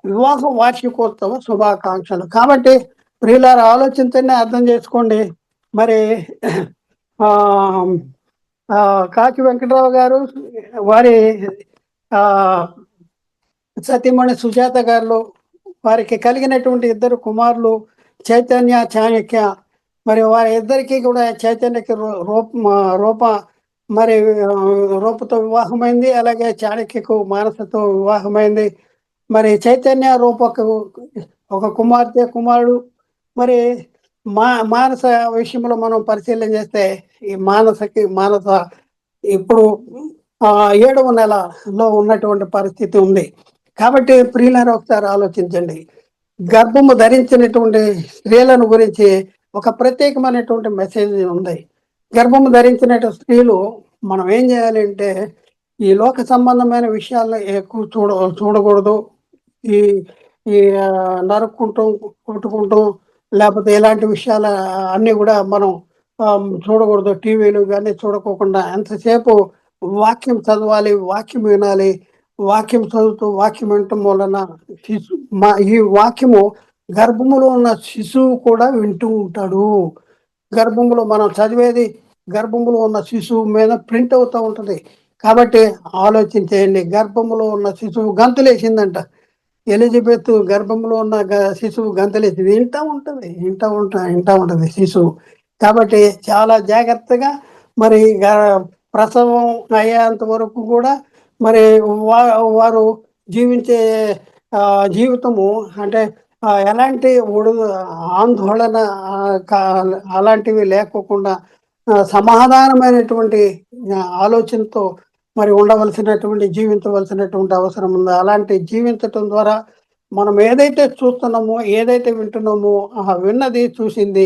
వివాహ వార్షికోత్సవ శుభాకాంక్షలు. కాబట్టి ప్రియులారా, ఆలోచించండి, అర్థం చేసుకోండి. మరి కాకి వెంకటరావు గారు వారి సతీమణి సుజాత గారు, వారికి కలిగినటువంటి 2 కుమారులు చైతన్య, చాణక్య. మరి వారి ఇద్దరికి కూడా చైతన్యకి రూపతో వివాహమైంది. అలాగే చాణక్యకు మానసతో వివాహమైంది. మరి చైతన్య రూపకు ఒక కుమారుడు. మరి మానస విషయంలో మనం పరిశీలన చేస్తే ఈ మానస ఇప్పుడు 7వ నెలలో ఉన్నటువంటి పరిస్థితి ఉంది. కాబట్టి ప్రియులారా, ఒకసారి ఆలోచించండి. గర్భము ధరించినటువంటి స్త్రీలను గురించి ఒక ప్రత్యేకమైనటువంటి మెసేజ్ ఉంది. గర్భము ధరించిన స్త్రీలు మనం ఏం చేయాలంటే, ఈ లోక సంబంధమైన విషయాల్లో ఎక్కువ చూడకూడదు. ఈ ఈ నరుక్కుంటం, కొట్టుకుంటం, లేపోతే ఇలాంటి విషయాల అన్నీ గూడా మనం చూడకూడదు. టీవీలు గానీ చూడకోకుండా ఎంతసేపు వాక్యం చదవాలి, వాక్యం వినాలి. వాక్యం చదువుతూ, వాక్యం వినటం వలన ఈ వాక్యము గర్భములో ఉన్న శిశువు కూడా వింటూ ఉంటాడు. గర్భములో మనం చదివేది గర్భములో ఉన్న శిశువు మీద ప్రింట్ అవుతా ఉంటది. కాబట్టి ఆలోచించేయండి. గర్భములో ఉన్న శిశువు గంతులేసిందంట. ఎలిజబెత్ గర్భంలో ఉన్న శిశువు గంతలేసింది. ఇంటా ఉంటది శిశువు. కాబట్టి చాలా జాగ్రత్తగా మరి ప్రసవం అయ్యేంత వరకు కూడా మరి వారు జీవించే జీవితము అంటే ఎలాంటి ఆందోళన అలాంటివి లేకోకుండా సమాధానమైనటువంటి ఆలోచనతో మరి ఉండవలసినటువంటి జీవించవలసినటువంటి అవసరం ఉంది. అలాంటి జీవించటం ద్వారా మనం ఏదైతే చూస్తున్నామో, ఏదైతే వింటున్నామో, విన్నది, చూసింది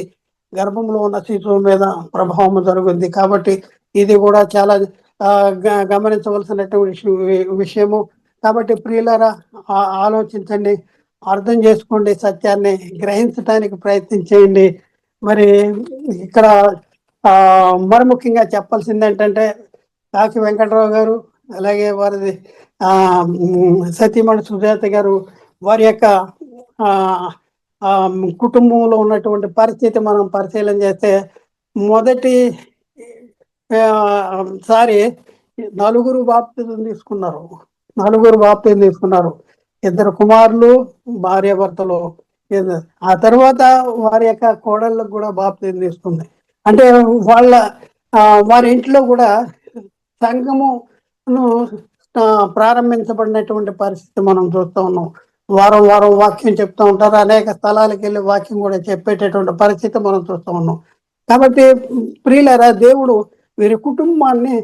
గర్భంలో ఉన్న శిశువు మీద ప్రభావం జరుగుద్ది. కాబట్టి ఇది కూడా చాలా గమనించవలసినటువంటి విషయము. కాబట్టి ప్రియులారా, ఆలోచించండి, అర్థం చేసుకోండి, సత్యాన్ని గ్రహించడానికి ప్రయత్నం చేయండి. మరి ఇక్కడ మరి ముఖ్యంగా చెప్పాల్సింది ఏంటంటే, కాకి వెంకటరావు గారు, అలాగే వారిది సతీమణి సుజాత గారు, వారి యొక్క కుటుంబంలో ఉన్నటువంటి పరిస్థితి మనం పరిశీలన చేస్తే, మొదటి సారి నలుగురు బాప్తిజం తీసుకున్నారు. 2 కుమారులు, భార్యాభర్తలు. ఆ తర్వాత వారి యొక్క కోడళ్ళకు కూడా బాప్తిజం తీసుకుంది. అంటే వారి ఇంట్లో కూడా సంఘమును ప్రారంభించబడినటువంటి పరిస్థితి మనం చూస్తూ ఉన్నాం. వారం వాక్యం చెప్తూ ఉంటారు. అనేక స్థలాలకు వెళ్ళి వాక్యం కూడా చెప్పేటటువంటి పరిస్థితి మనం చూస్తూ ఉన్నాం. కాబట్టి ప్రియులారా, దేవుడు వీరి కుటుంబాన్ని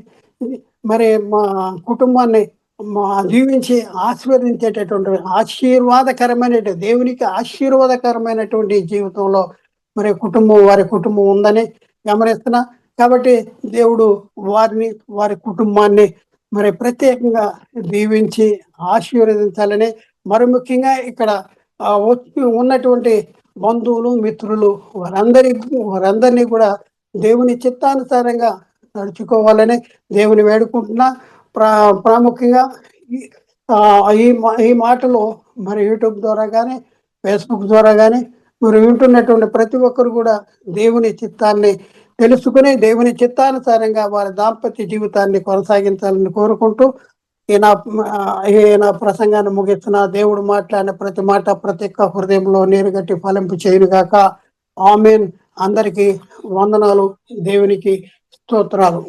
మరి మా కుటుంబాన్ని జీవించి ఆశీర్వదించేటటువంటి దేవునికి ఆశీర్వాదకరమైనటువంటి జీవితంలో మరి వారి కుటుంబం ఉందని గమనిస్తున్నా. కాబట్టి దేవుడు వారి కుటుంబాన్ని మరి ప్రత్యేకంగా దీవించి ఆశీర్వదించాలని, మరి ముఖ్యంగా ఇక్కడ ఉన్నటువంటి బంధువులు, మిత్రులు, వారందరినీ కూడా దేవుని చిత్తానుసారంగా నడుచుకోవాలని దేవుని వేడుకుంటున్నా. ప్రాముఖ్యంగా ఈ మాటలు మరి యూట్యూబ్ ద్వారా కానీ, ఫేస్బుక్ ద్వారా కానీ మరి వింటున్నటువంటి ప్రతి ఒక్కరు కూడా దేవుని చిత్తాన్ని తెలుసుకుని, దేవుని చిత్తానుసారంగా వారి దాంపత్య జీవితాన్ని కొనసాగించాలని కోరుకుంటూ ఈయన ప్రసంగాన్ని ముగిస్తున్న. దేవుడు మాట్లాడిన ప్రతి మాట ప్రతి ఒక్క హృదయంలో నీరుగట్టి ఫలింపు చేయునుగాక. ఆమేన్. అందరికీ వందనాలు. దేవునికి స్తోత్రాలు.